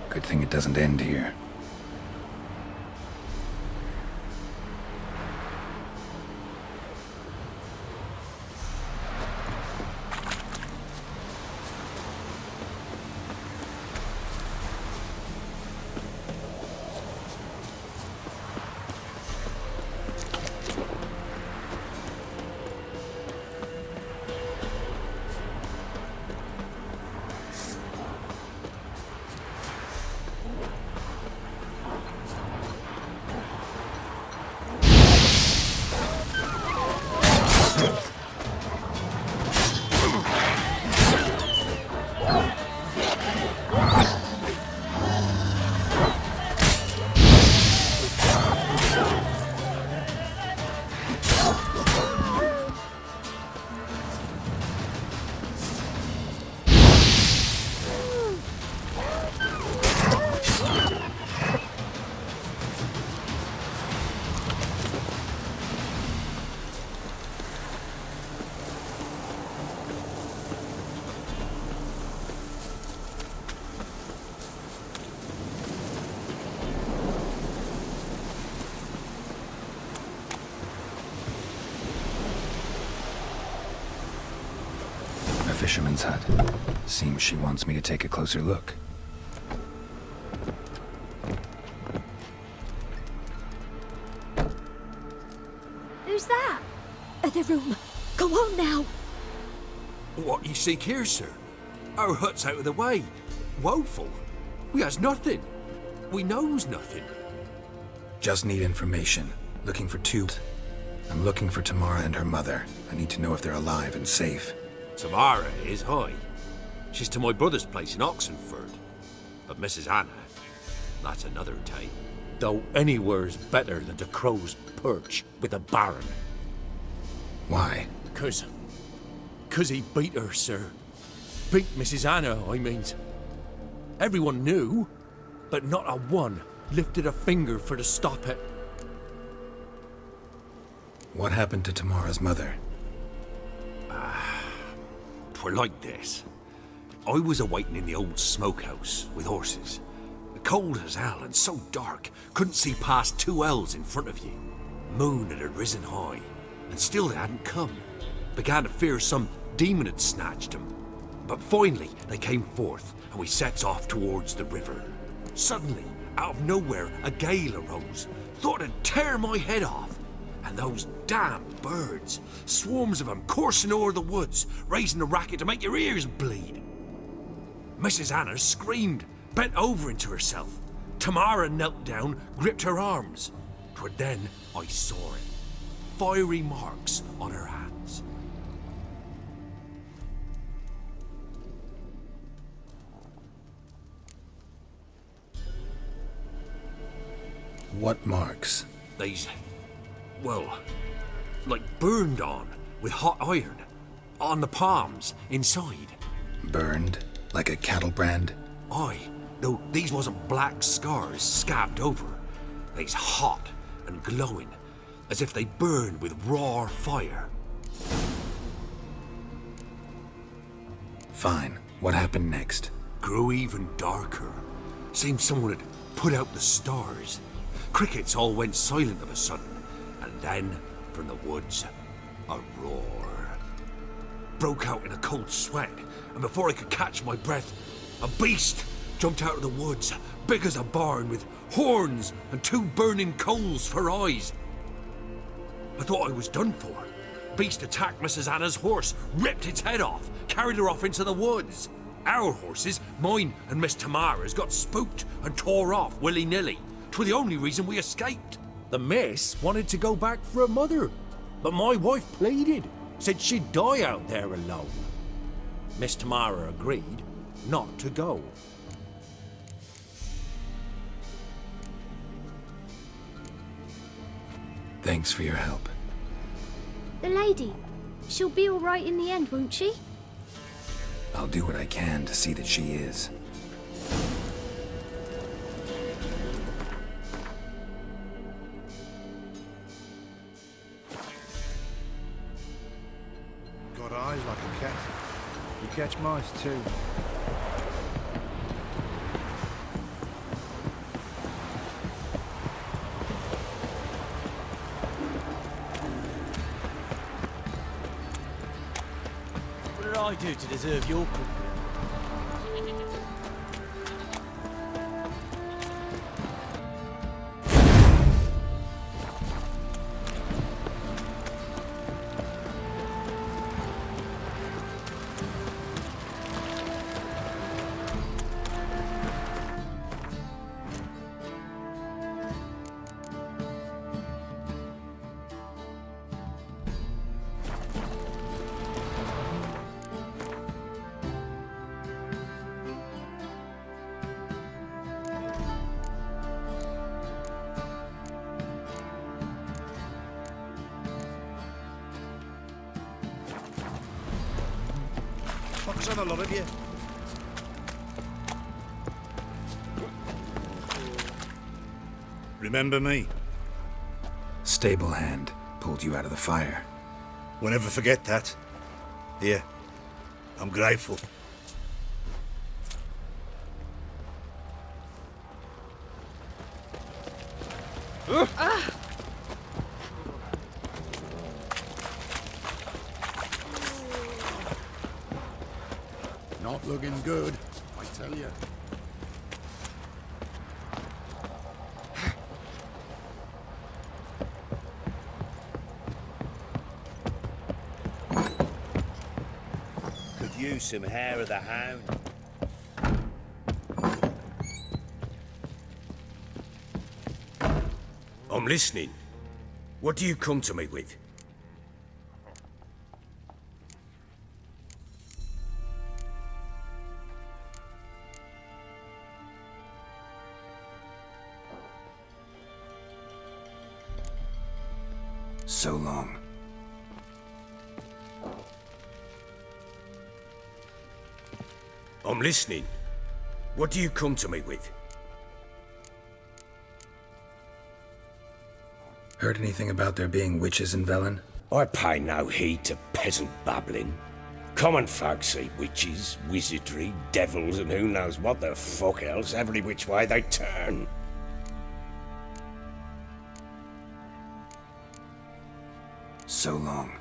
S7: Good thing it doesn't end here. Fisherman's hut. Seems she wants me to take a closer look.
S3: Who's that? The room. Go on now.
S12: What you seek here, sir? Our hut's out of the way. Woeful. We has nothing. We knows nothing.
S7: Just need information. Looking for two. I'm looking for Tamara and her mother. I need to know if they're alive and safe.
S12: Tamara is, hi. She's to my brother's place in Oxenford. But Mrs. Anna, that's another tale. Though anywhere's better than the Crow's Perch with a baron.
S7: Why?
S12: Cause he beat her, sir. Beat Mrs. Anna, I mean. Everyone knew, but not a one lifted a finger for to stop it.
S7: What happened to Tamara's mother?
S12: 'twere like this. I was awaiting in the old smokehouse with horses. Cold as hell and so dark, couldn't see past 2 ells in front of you. Moon had risen high, and still they hadn't come. Began to fear some demon had snatched them. But finally they came forth, and we sets off towards the river. Suddenly, out of nowhere, a gale arose. Thought it'd tear my head off. And those damn birds, swarms of them coursing o'er the woods, raising a racket to make your ears bleed. Mrs. Anna screamed, bent over into herself. Tamara knelt down, gripped her arms. 'Twere then I saw it. Fiery marks on her hands.
S7: What marks?
S12: They's, well, like burned on with hot iron. On the palms, inside.
S7: Burned? Like a cattle brand?
S12: Aye, though these wasn't black scars scabbed over. They's hot and glowing, as if they burned with raw fire.
S7: Fine. What happened next?
S12: Grew even darker. Seemed someone had put out the stars. Crickets all went silent of a sudden, and then, from the woods, a roar. Broke out in a cold sweat, and before I could catch my breath, a beast jumped out of the woods, big as a barn, with horns and 2 burning coals for eyes. I thought I was done for. Beast attacked Mrs. Anna's horse, ripped its head off, carried her off into the woods. Our horses, mine and Miss Tamara's, got spooked and tore off willy-nilly. 'Twere the only reason we escaped. The miss wanted to go back for her mother, but my wife pleaded, said she'd die out there alone. Miss Tamara agreed not to go.
S7: Thanks for your help.
S3: The lady, she'll be all right in the end, won't she?
S7: I'll do what I can to see that she is.
S10: Got eyes like a cat. You catch mice too.
S13: What did I do to deserve your company?
S9: Fox on a lot of you.
S8: Remember me?
S7: Stable hand pulled you out of the fire.
S8: Won't ever forget that. Here, I'm grateful.
S10: Not looking good, I tell you.
S8: Could use some hair of the hound.
S5: I'm listening. What do you come to me with?
S7: So long.
S5: I'm listening. What do you come to me with?
S7: Heard anything about there being witches in Velen?
S5: I pay no heed to peasant babbling. Common folk see witches, wizardry, devils, and who knows what the fuck else every which way they turn.
S7: So long.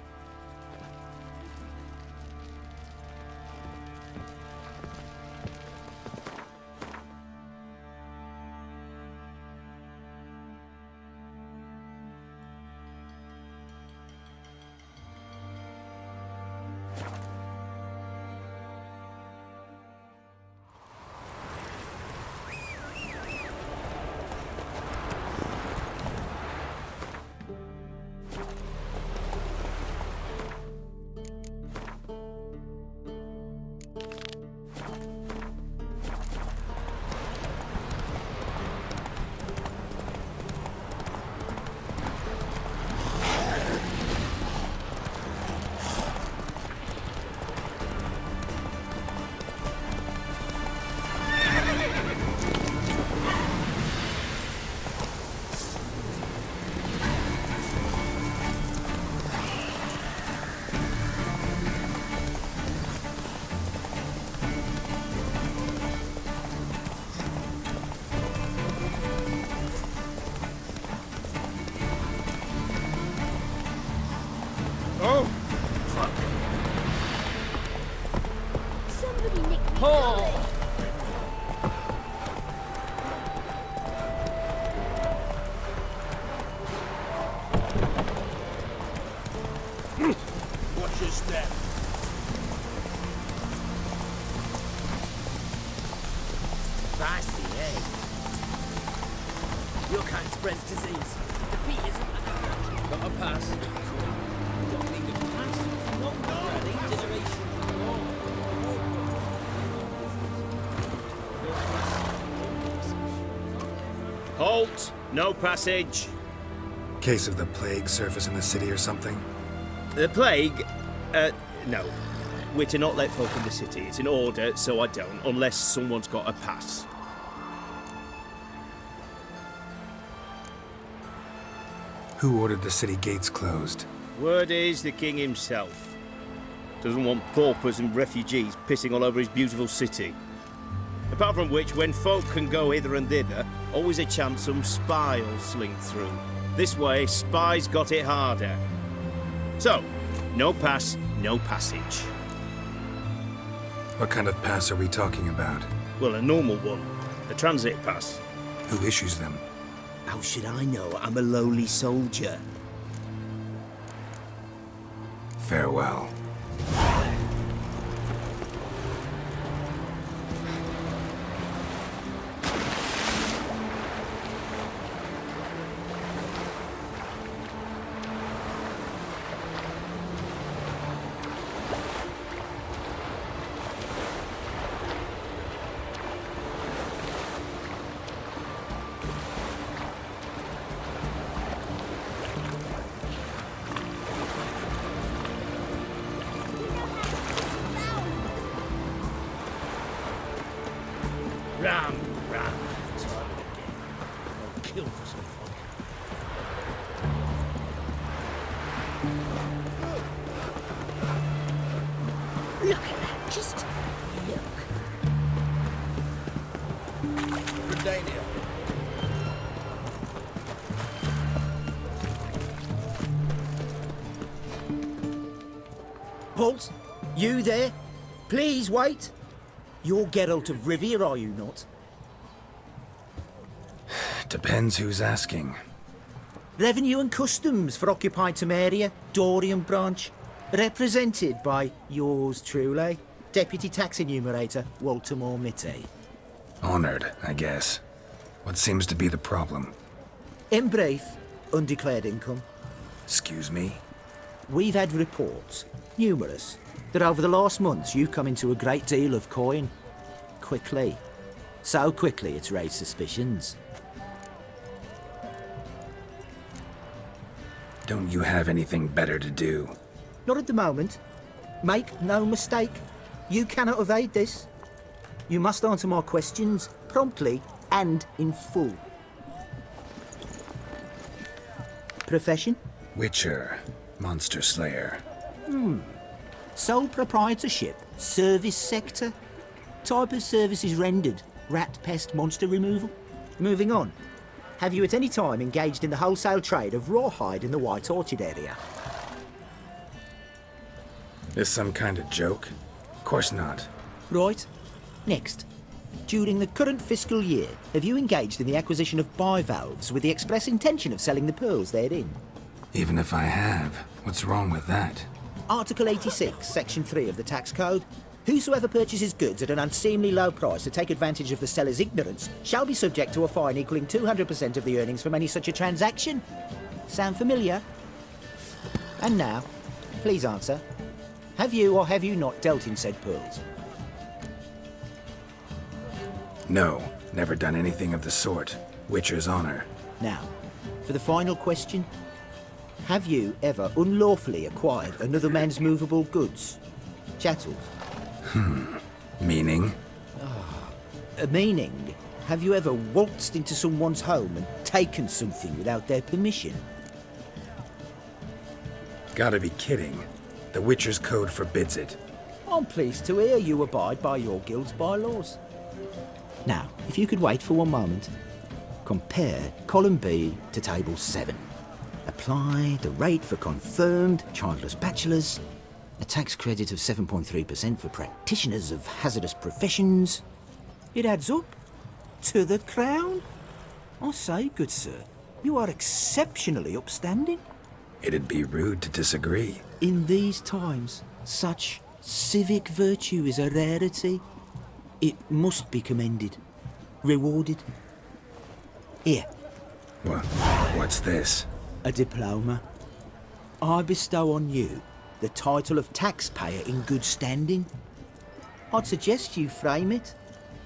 S8: Watch your step.
S13: Feisty, eh? Your kind spreads disease. Defeat isn't an got a pass. Don't need a pass. Not ready. Generation.
S8: Halt! No passage.
S7: Case of the plague surface in the city or something?
S8: The plague? No. We're to not let folk in the city. It's an order, so I don't, unless someone's got a pass.
S7: Who ordered the city gates closed?
S8: Word is the king himself. Doesn't want paupers and refugees pissing all over his beautiful city. Apart from which, when folk can go hither and thither, always a chance some spy will slink through. This way, spies got it harder. So, no pass, no passage.
S7: What kind of pass are we talking about?
S8: Well, a normal one. A transit pass.
S7: Who issues them?
S8: How should I know? I'm a lowly soldier.
S7: Farewell.
S8: Ram. Try it again. I'll kill for some folk.
S3: Look at that, just look.
S9: Redania.
S13: Bolt, you there? Please wait. You're Geralt of Rivia, are you not?
S7: Depends who's asking.
S13: Revenue and Customs for occupied Temeria, Dorian branch. Represented by yours truly, Deputy Tax Enumerator Walter Mitty.
S7: Honored, I guess. What seems to be the problem?
S13: In brief, undeclared income.
S7: Excuse me?
S13: We've had reports, numerous, that over the last months you've come into a great deal of coin. Quickly. So quickly it's raised suspicions.
S7: Don't you have anything better to do?
S13: Not at the moment. Make no mistake. You cannot evade this. You must answer my questions promptly and in full. Profession?
S7: Witcher. Monster Slayer.
S13: Sole proprietorship, service sector. Type of services rendered, rat pest monster removal. Moving on. Have you at any time engaged in the wholesale trade of rawhide in the White Orchard area?
S7: This some kind of joke? Of course not.
S13: Right. Next. During the current fiscal year, have you engaged in the acquisition of bivalves with the express intention of selling the pearls therein?
S7: Even if I have, what's wrong with that?
S13: Article 86, Section 3 of the Tax Code. Whosoever purchases goods at an unseemly low price to take advantage of the seller's ignorance shall be subject to a fine equaling 200% of the earnings from any such a transaction. Sound familiar? And now, please answer. Have you or have you not dealt in said pearls?
S7: No, never done anything of the sort. Witcher's honor.
S13: Now, for the final question. Have you ever unlawfully acquired another man's movable goods? Chattels?
S7: Meaning?
S13: Meaning, have you ever waltzed into someone's home and taken something without their permission?
S7: Gotta be kidding. The Witcher's Code forbids it.
S13: I'm pleased to hear you abide by your guild's bylaws. Now, if you could wait for one moment, compare column B to table 7. Apply the rate for confirmed childless bachelors, a tax credit of 7.3% for practitioners of hazardous professions. It adds up to the crown. I say, good sir, you are exceptionally upstanding.
S7: It'd be rude to disagree.
S13: In these times, such civic virtue is a rarity. It must be commended, rewarded. Here.
S7: What's this?
S13: A diploma. I bestow on you the title of taxpayer in good standing. I'd suggest you frame it,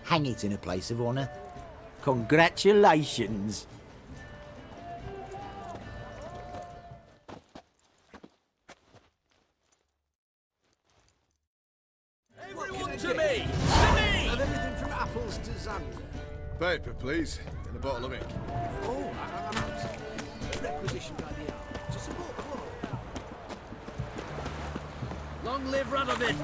S13: hang it in a place of honour. Congratulations.
S10: Everyone to me! To me! And everything from apples to Xander.
S9: Paper, please, and a bottle of ink.
S10: Oh, I'm out. Requisitioned by the hour to support the war. Long live Radovid!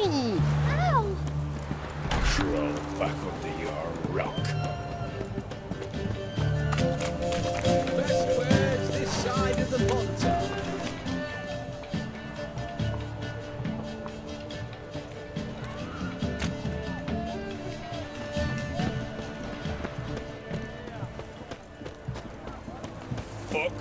S3: Ow!
S1: Crawl back under your rock.
S10: Best words this side of the Pontar.
S1: Fuck.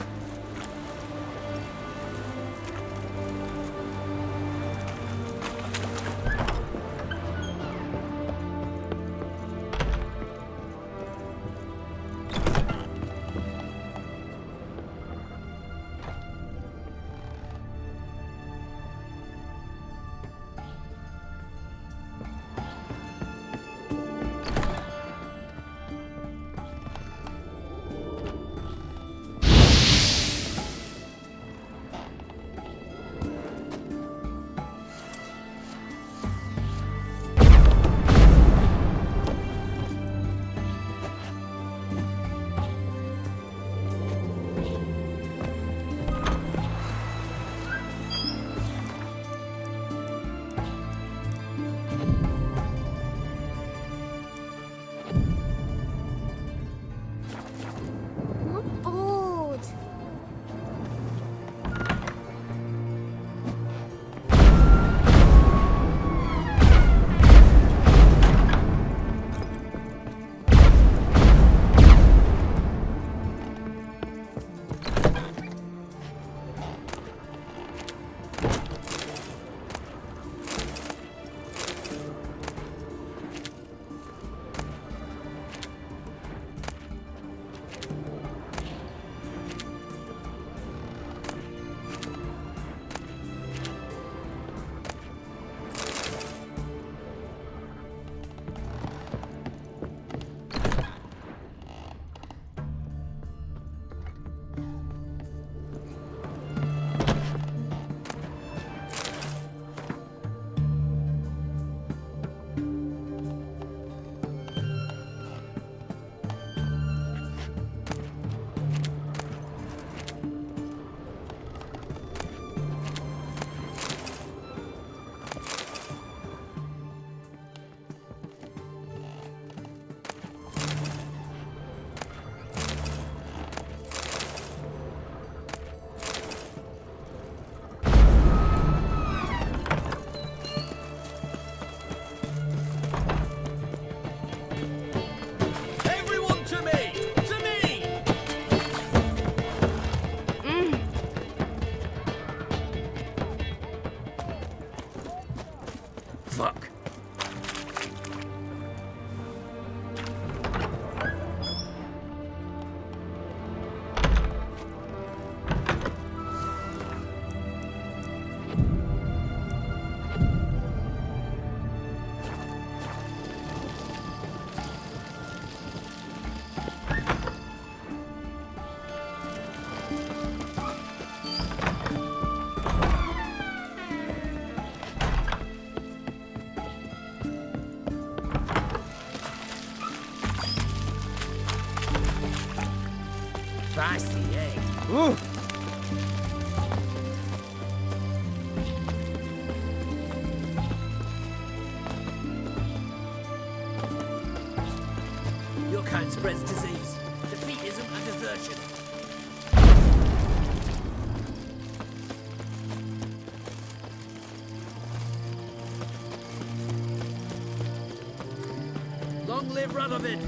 S10: fuck? Feisty, eh?
S4: Ooh.
S10: Your kind spreads disease. Defeatism and desertion. Long live Radovid!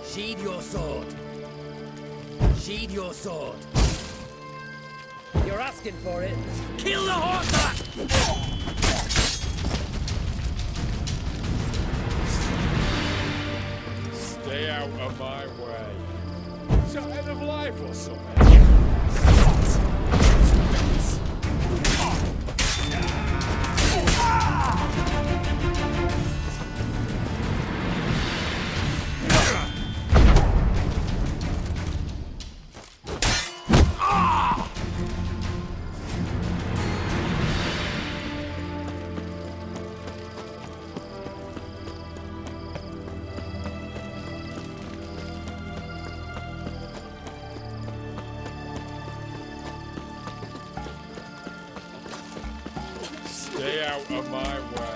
S10: Sheathe your sword. Sheathe your sword. You're asking for it. Kill the horse!
S14: Stay out of my way. It's an end of life or something. Stay out of my way.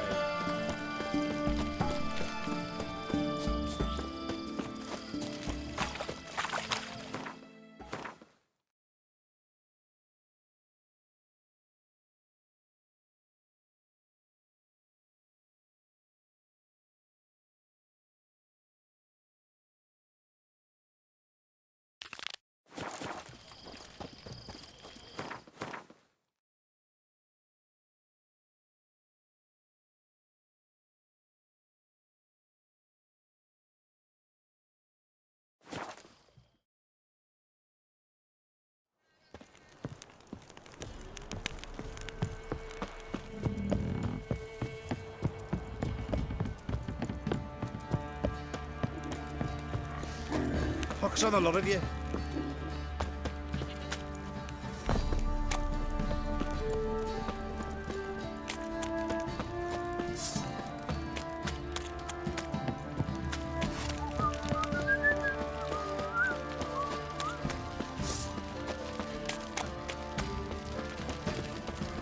S9: Pox on a lot of you.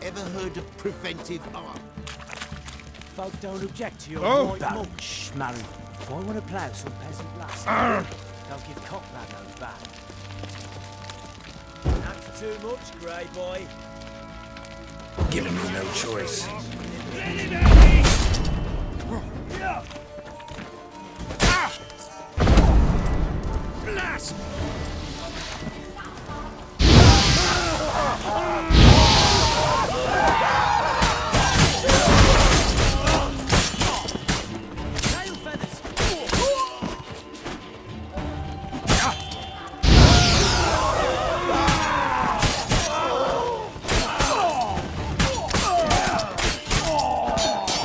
S8: Ever heard of preventive arm?
S13: Folk don't object to your
S14: Oh,
S13: white
S14: damn.
S13: monk. Shh, Murray. If I want to plough some peasant lass, don't give cock that nose back.
S10: That's too much, grey boy.
S7: Giving me no choice.
S10: Blast! Tail feathers!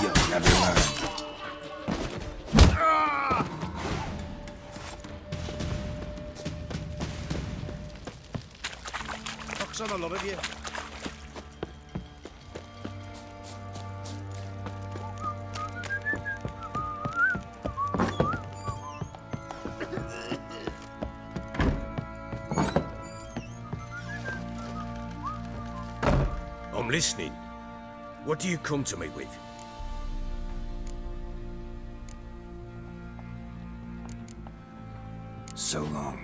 S7: You'll never learn.
S9: Pox on a lot of you.
S5: I'm listening. What do you come to me with?
S7: so long.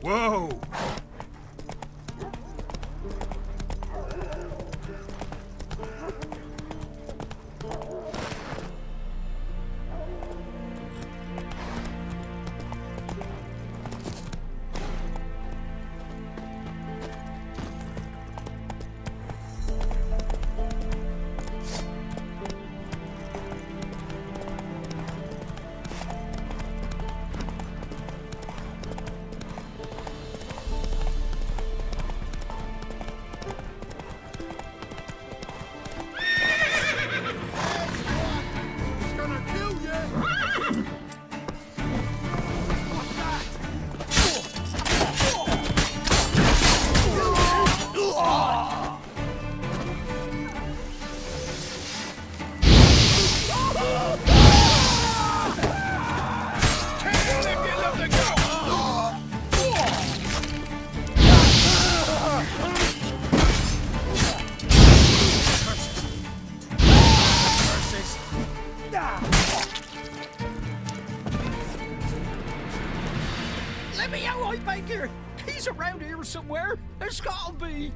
S5: Whoa!
S10: Let me out, I beg you! He's around here somewhere. There's gotta be.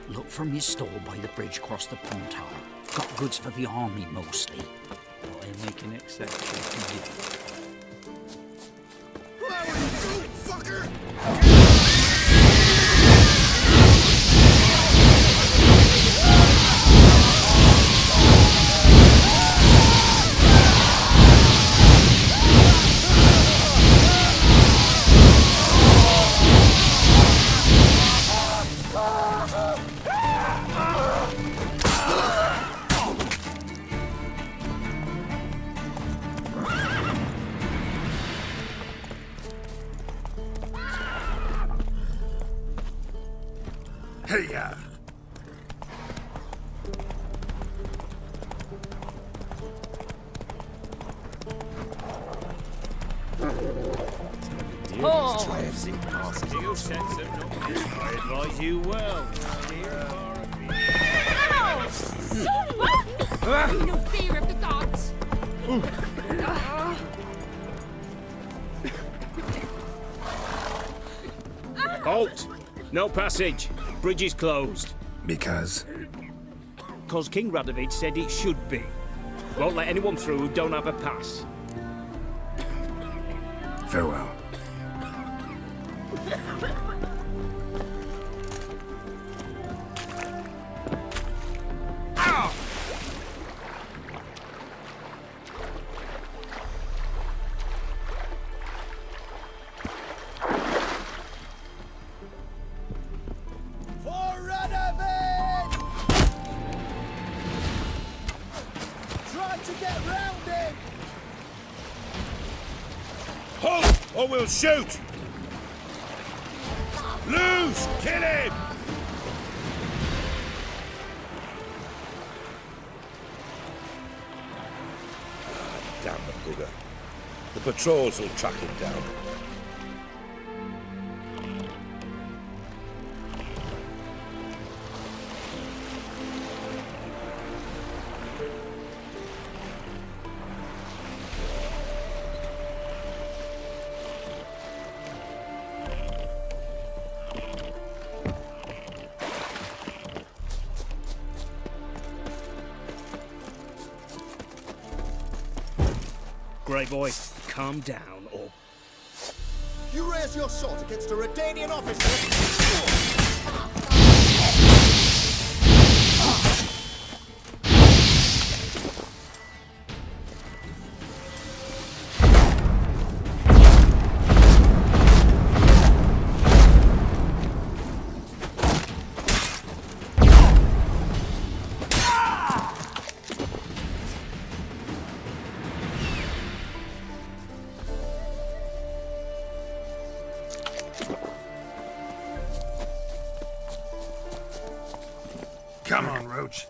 S10: Look for me stall by the bridge across the pond tower. Got goods for the army mostly. But I make an exception for you.
S5: Hey-ya!
S11: Oh.
S8: You set them up. I advise you well.
S11: Ow! So what? No fear of the gods.
S8: Halt! No passage. Bridge is closed.
S7: Because?
S8: Because King Radovid said it should be. Won't let anyone through who don't have a pass.
S7: Farewell.
S5: Halt, or we'll shoot! Loose! Kill him! Damn the bugger. The patrols will track him down.
S8: right, boy. Calm down, or...
S9: You raise your sword against a Redanian officer?
S7: Come on, Roach.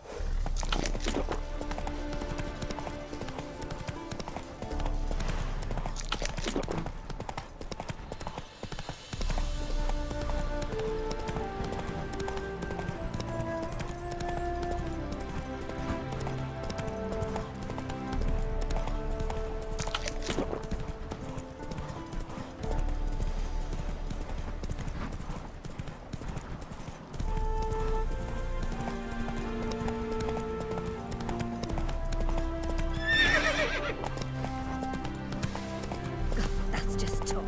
S2: That's just talk.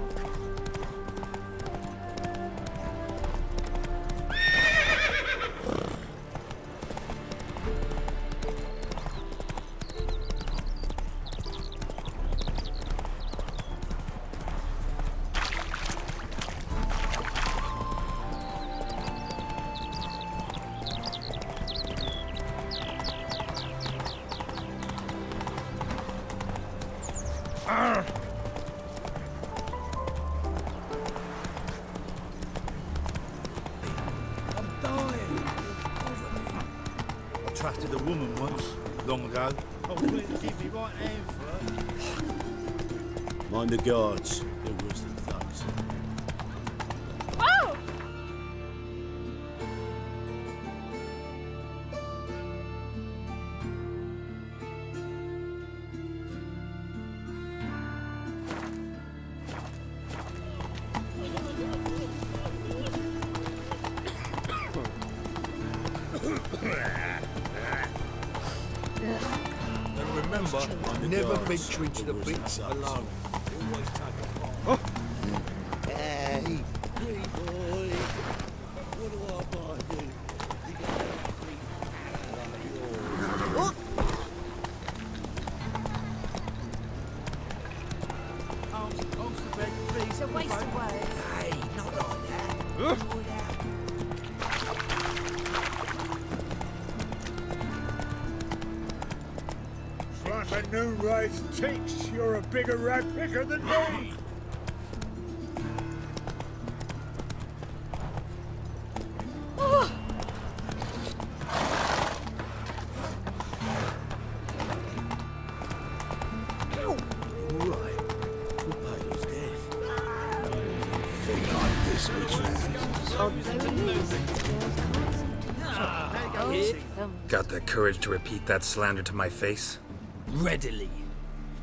S9: I trusted a woman once, long ago. I was willing to give me right hand for her.
S8: Mind the guards. They're worse than thugs.
S11: Oh!
S9: And remember, never venture into the pits alone. Always take a part. Hey, pretty boy. What do I buy you? You get a free like yours. Arms to bed, please.
S11: It's a waste of words.
S9: Hey, not like that.
S14: Slaughter new rice takes. You're a bigger rat picker than me.
S7: Got the courage to repeat that slander to my face?
S10: Readily.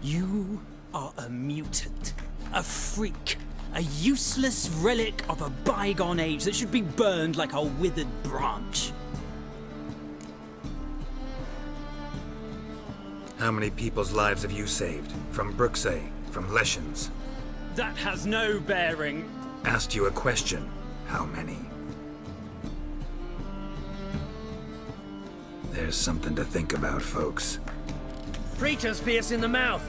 S10: You are a mutant, a freak, a useless relic of a bygone age that should be burned like a withered branch.
S7: How many people's lives have you saved? From Brooksay, from Leshens?
S10: That has no bearing.
S7: Asked you a question. How many? There's something to think about, folks.
S15: Preacher's fierce in the mouth.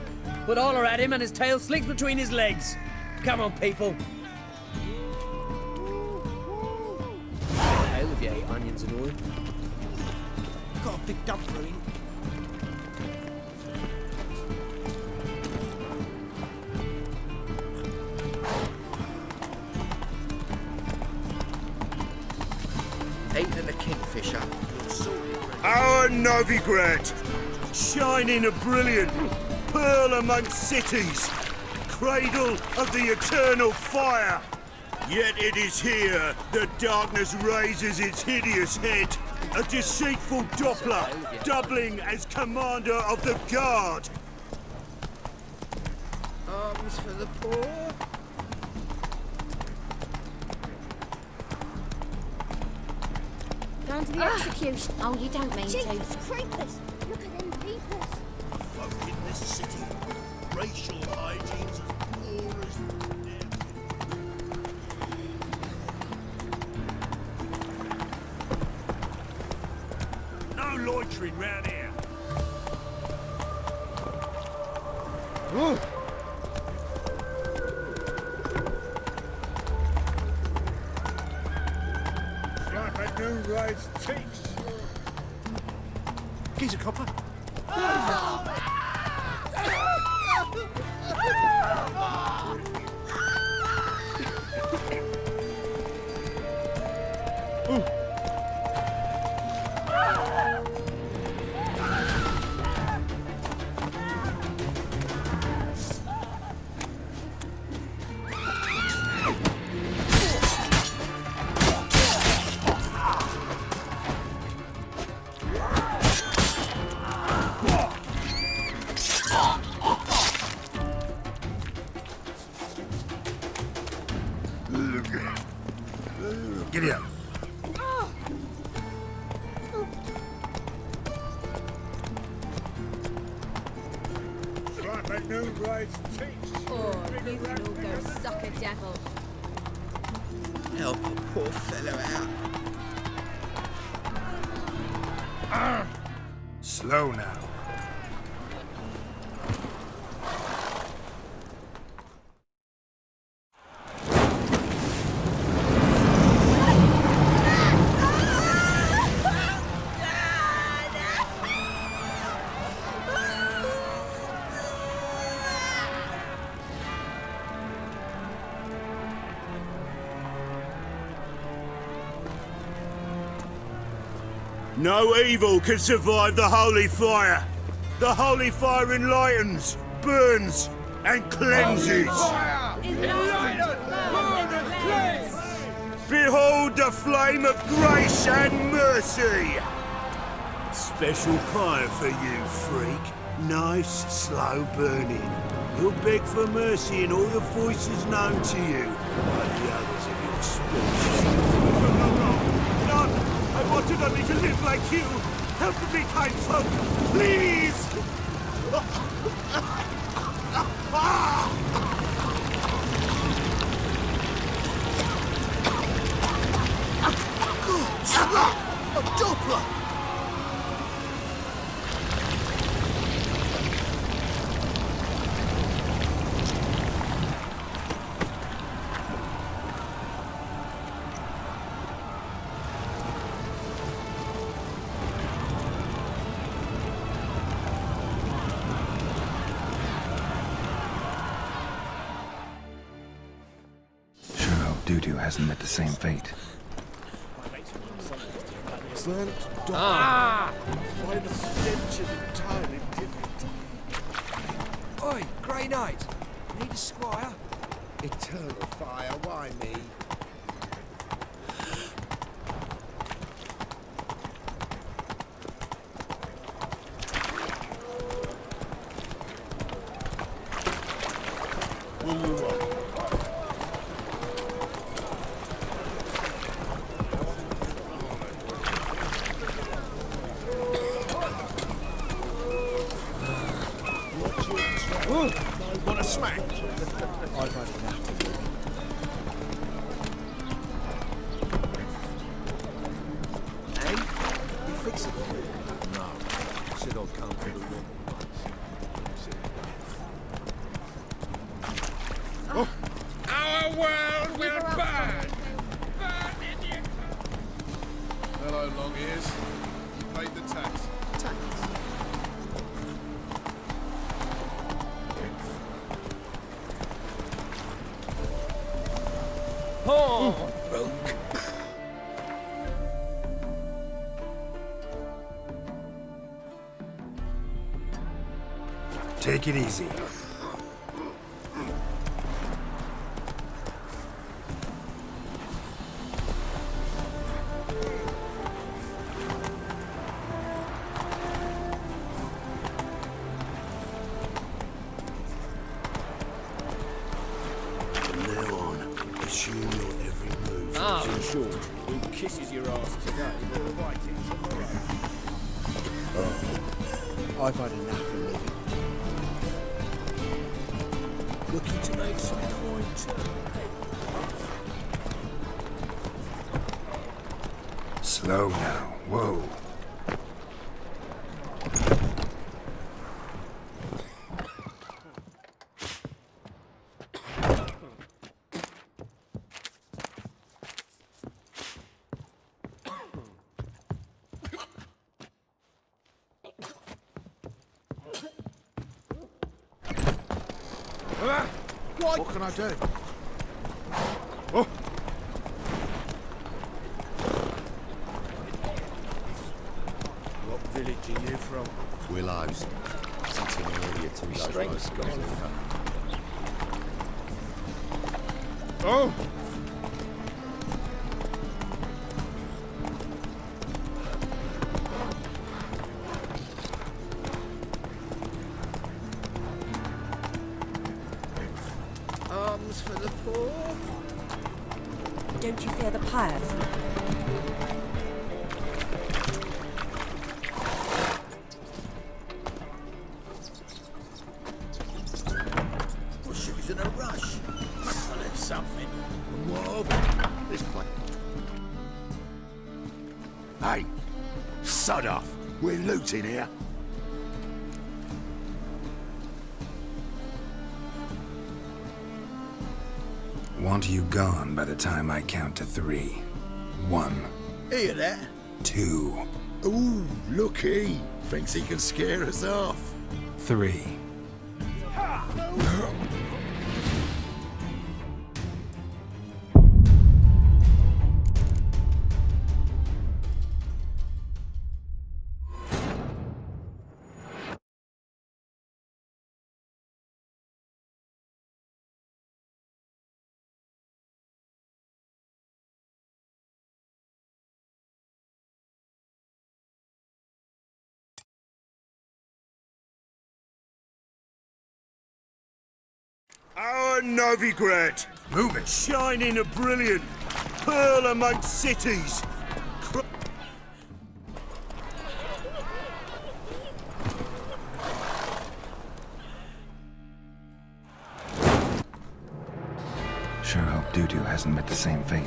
S15: Put holler at him and his tail slicks between his legs. Come on, people. Hell if you ate onions and oil.
S9: Got a big dump brewing.
S4: Eight than a kingfisher.
S8: Our Novigrad, shining a brilliant pearl amongst cities, cradle of the eternal fire. Yet it is here that darkness raises its hideous head, a deceitful Doppler, doubling as commander of the guard.
S4: Arms for the poor.
S3: Going to the execution. Oh, you don't mean
S11: Jesus
S3: to.
S11: creepers! Look at them peepers.
S9: Folk in this city racial hygiene's as poor as
S12: No loitering round here.
S14: Like a new rice takes.
S12: Geezer copper.
S9: Giddy up.
S14: Like a new rice takes.
S11: Oh, you can all go suck a devil.
S16: Help a poor fellow out.
S9: Slow now.
S8: No evil can survive the holy fire. The holy fire enlightens, burns, and cleanses. Behold the flame of grace and mercy. Special fire for you, freak. Nice, slow burning. You'll beg for mercy in all the voices known to you, like the others of your species. None! I wanted only to live like you! Help me, kind folk! Please!
S9: A Doppler!
S7: Sure hope Doo-Doo hasn't met the same fate.
S9: Burnt dog. Why the stench is entirely different.
S17: Oi, Grey Knight. Need a squire?
S9: Eternal fire, why me? Will you what?
S12: Want a smack?
S9: I've had enough of you. Hey, you fix it?
S12: No. Said I'd come for the woman.
S14: Oh. Our world will burn! Burn in your...
S9: Hello, long ears. You paid the tax. Tax?
S15: Oh, broke.
S9: Take it easy.
S8: From now on, assume your every move.
S15: Ah, sure. Who kisses your ass today will bite it tomorrow.
S9: I've had enough of living. Looking to make some coin too.
S7: Slow now. Whoa.
S9: What can I do?
S14: Oh.
S9: What village are you from?
S18: Willows. Sitting earlier to those
S9: Strength's
S18: guys.
S9: gone.
S14: Oh!
S16: Arms for the poor.
S11: Don't you fear the pyres?
S9: Well, she was in a rush. Must have left something.
S18: What of it? This place. Hey! Sod off! We're looting here.
S7: Want you gone by the time I count to 3. 1,
S9: Hear that?
S7: 2,
S18: Ooh, looky! Thinks he can scare us off.
S7: 3.
S18: Our Novigrad!
S7: Move it!
S18: Shining a brilliant pearl amongst cities!
S7: Sure hope Dudu hasn't met the same fate.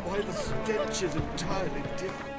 S9: Why, the stench is entirely different.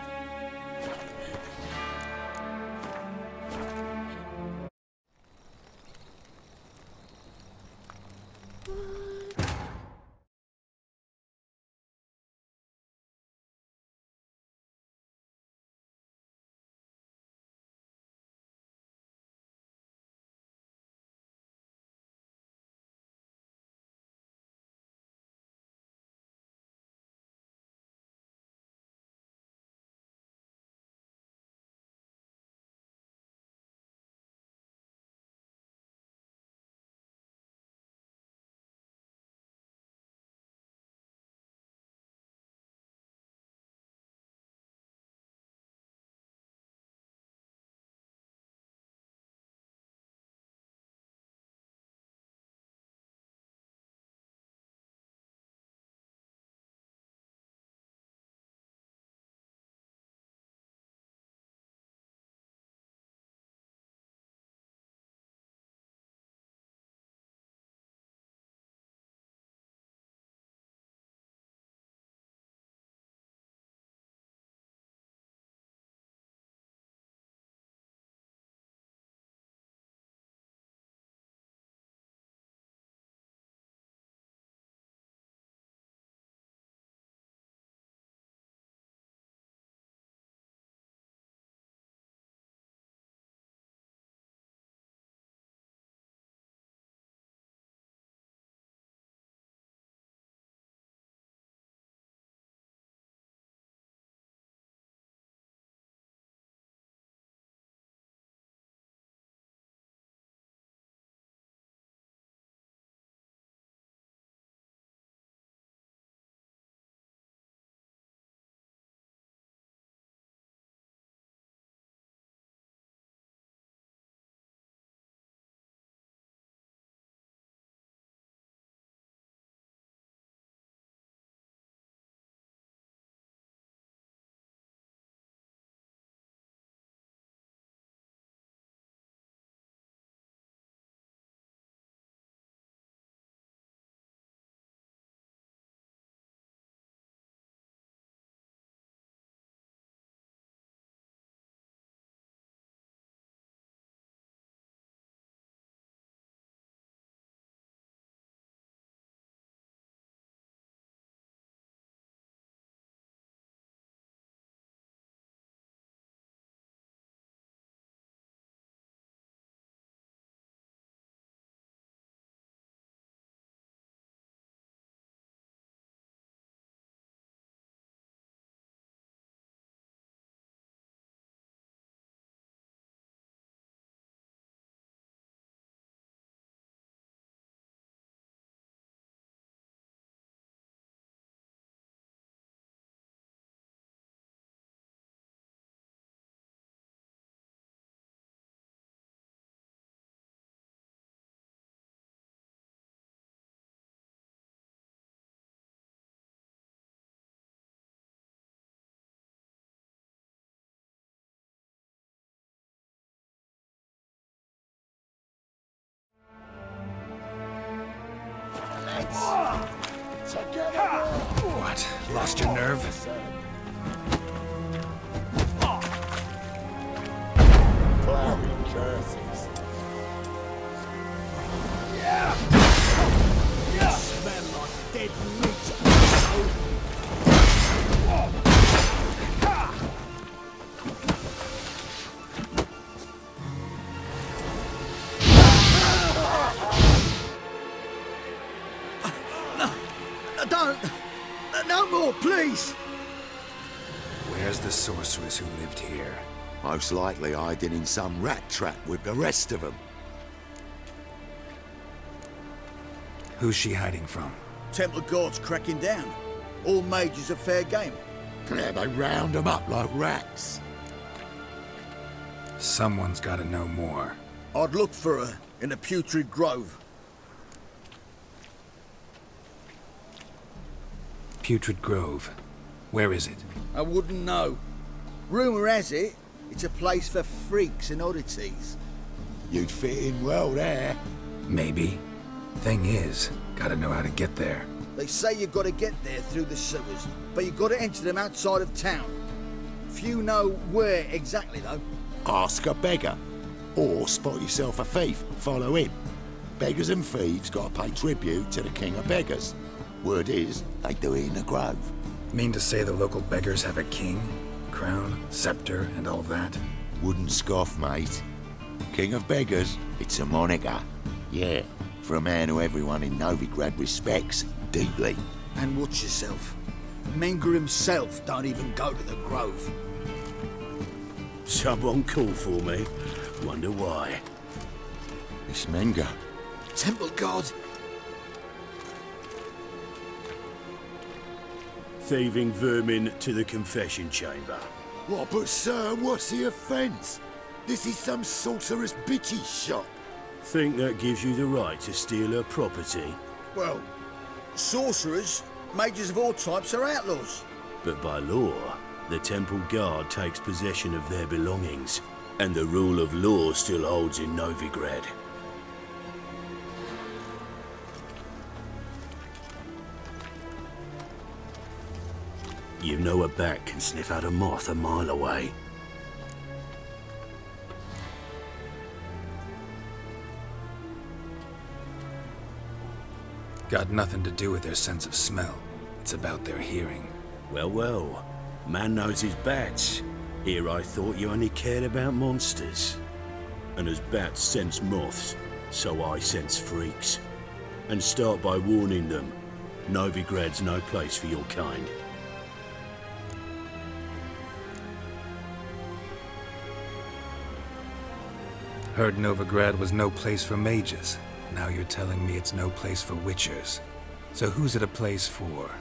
S7: What? Lost your nerve?
S14: Plowing curses.
S9: Smell like dead meat.
S18: No more, please!
S7: Where's the sorceress who lived here?
S18: Most likely hiding in some rat trap with the rest of them.
S7: Who's she hiding from?
S9: Temple Guard's cracking down. All mages are fair game.
S18: Yeah, they round them up like rats.
S7: Someone's gotta know more.
S9: I'd look for her in the Putrid Grove.
S7: Putrid Grove. Where is it?
S9: I wouldn't know. Rumour has it, it's a place for freaks and oddities.
S18: You'd fit in well there.
S7: Maybe. Thing is, gotta know how to get there.
S9: They say you've got to get there through the sewers, but you've got to enter them outside of town. Few know where exactly, though.
S18: Ask a beggar. Or spot yourself a thief, follow him. Beggars and thieves gotta pay tribute to the king of beggars. Word is, they do it in the grove.
S7: Mean to say the local beggars have a king? Crown, scepter, and all that?
S18: Wouldn't scoff, mate. King of beggars, it's a moniker. Yeah, for a man who everyone in Novigrad respects deeply.
S9: And watch yourself. Menger himself don't even go to the grove.
S8: Someone called for me. Wonder why.
S18: It's Menger.
S9: Temple Guard.
S8: Thieving vermin to the confession chamber.
S18: What, but sir, what's the offence? This is some sorcerer's bitty shop.
S8: Think that gives you the right to steal her property?
S9: Well, sorcerers, mages of all types are outlaws.
S8: But by law, the Temple Guard takes possession of their belongings, and the rule of law still holds in Novigrad. You know a bat can sniff out a moth a mile away.
S7: Got nothing to do with their sense of smell. It's about their hearing.
S8: Well, well. Man knows his bats. Here I thought you only cared about monsters. And as bats sense moths, so I sense freaks. And start by warning them. Novigrad's no place for your kind.
S7: Heard Novigrad was no place for mages. Now you're telling me it's no place for witchers. So who's it a place for?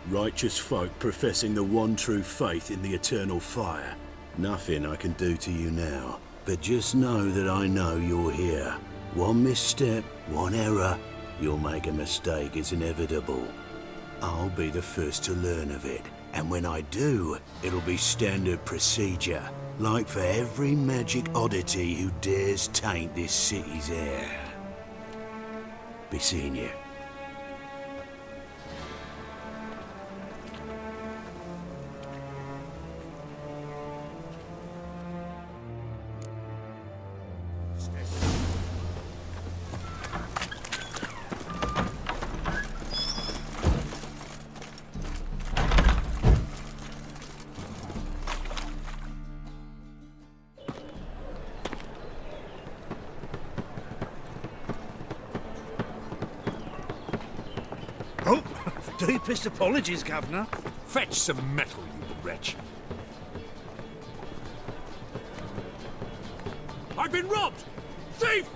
S8: Righteous folk professing the one true faith in the eternal fire. Nothing I can do to you now. But just know that I know you're here. One misstep, one error, you'll make a mistake, it's inevitable. I'll be the first to learn of it. And when I do, it'll be standard procedure. Like for every magic oddity who dares taint this city's air. Be seeing you.
S12: Oh, deepest apologies, Governor. Fetch some metal, you wretch. I've been robbed! Thief!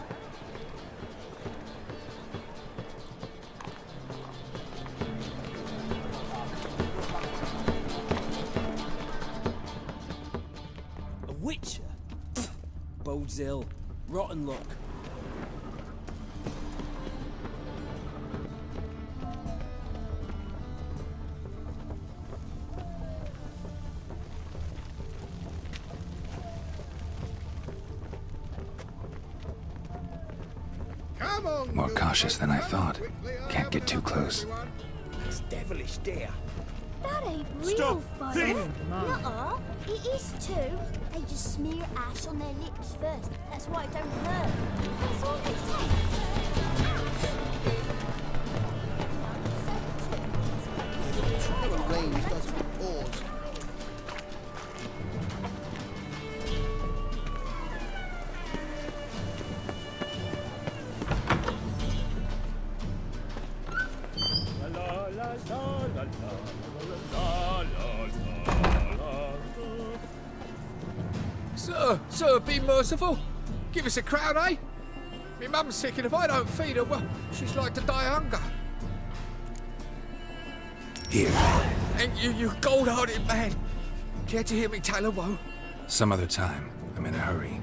S10: A witcher? Bodes ill. Rotten luck.
S14: Come
S7: More cautious than I thought. Can't get too close.
S9: That's devilish dear.
S3: That ain't real
S9: Stop,
S3: fire.
S9: thief!
S3: Nuh-uh. It is too. They just smear ash on their lips first. That's why it don't hurt. That's all it takes.
S9: The range doesn't pause.
S19: Sir, be merciful. Give us a crown, eh? My mum's sick, and if I don't feed her, well, she's like to die of hunger.
S7: Here.
S19: And you gold-hearted man. Care to hear me tale a woe?
S7: Some other time. I'm in a hurry.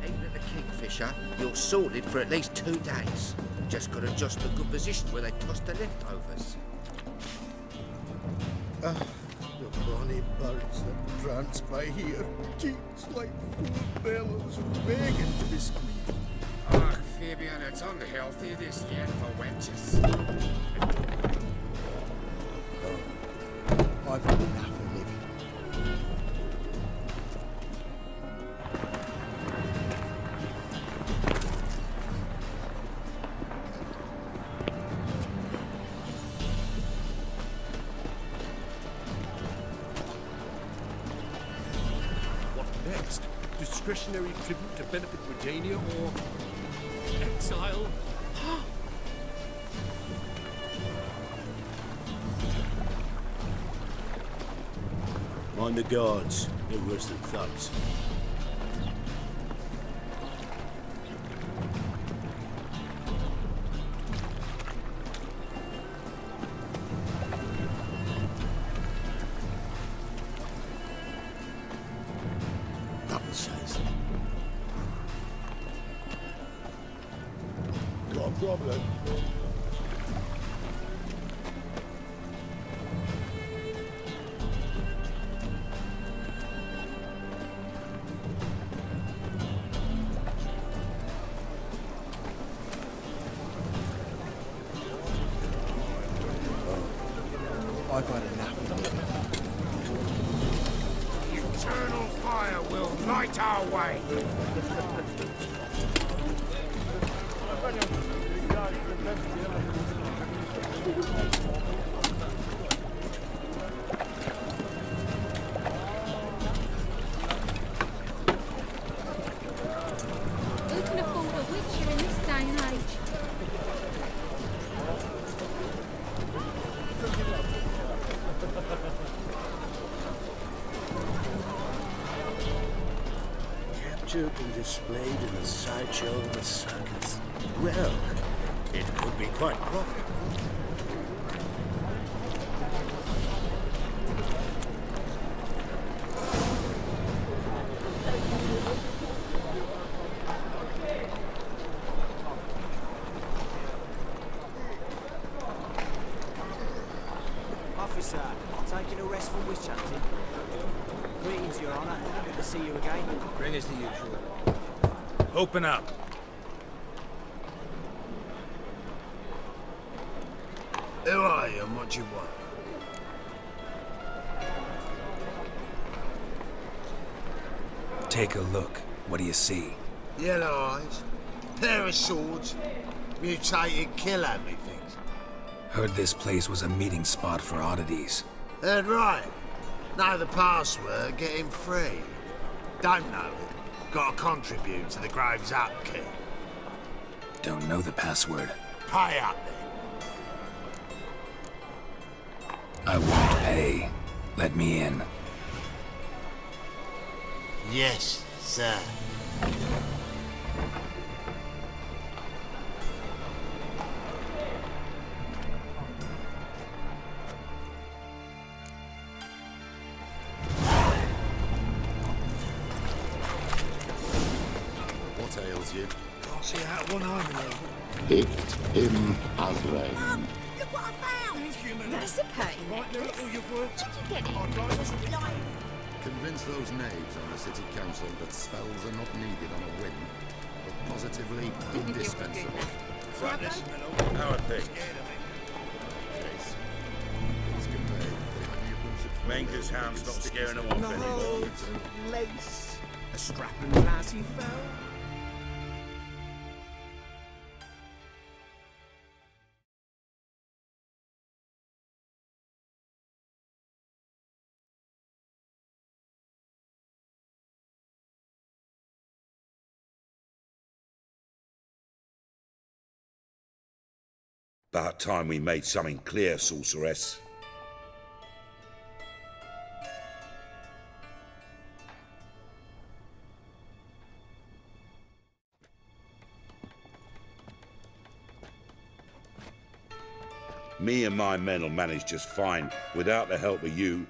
S20: Even at the Kingfisher, you're sorted for at least 2 days. Just gotta adjust to a good position where they toss the leftovers.
S9: The bonny birds that prance by here, cheeks like full bellows, begging to be squeezed.
S21: Ach, Fabian, it's unhealthy this yet for wenches.
S9: I've had enough of living.
S12: Next, discretionary tribute to benefit Regania or exile?
S8: Mind the guards. They're worse than thugs.
S18: Got a problem?
S9: I've had enough of living.
S21: Eternal fire will light our way.
S11: Who can afford a witcher in this day and age?
S8: Captured and displayed in the sideshow of the circus. Well, it could be quite profitable.
S22: Officer, taking a rest from witch hunting. Greetings, Your Honour. Good to see you again.
S19: Bring us the usual.
S7: Open up.
S18: Who are you and what do you want?
S7: Take a look. What do you see?
S18: Yellow eyes, pair of swords, mutated killer, methinks.
S7: Heard this place was a meeting spot for oddities.
S18: Heard right. Know the password, get him free. Don't know it. Gotta contribute to the Grave's upkeep.
S7: Don't know the password.
S18: Pay up then.
S7: I won't pay. Let me in.
S18: Yes, sir.
S9: What ails you? Can't see out one eye, my love.
S18: Picked him as rain.
S3: Look what I found!
S6: That's a pain.
S9: Right, look at all you've worked.
S3: Did you get it?
S9: I'd like
S3: Was it like
S18: Convince those knaves on the city council that spells are not needed on a whim, but positively indispensable.
S8: Right, listen, how are things? Ranger's hound's not scaring them off anymore.
S17: Lace. A strapping lassie fell.
S8: About time we made something clear, sorceress. Me and my men will manage just fine without the help of you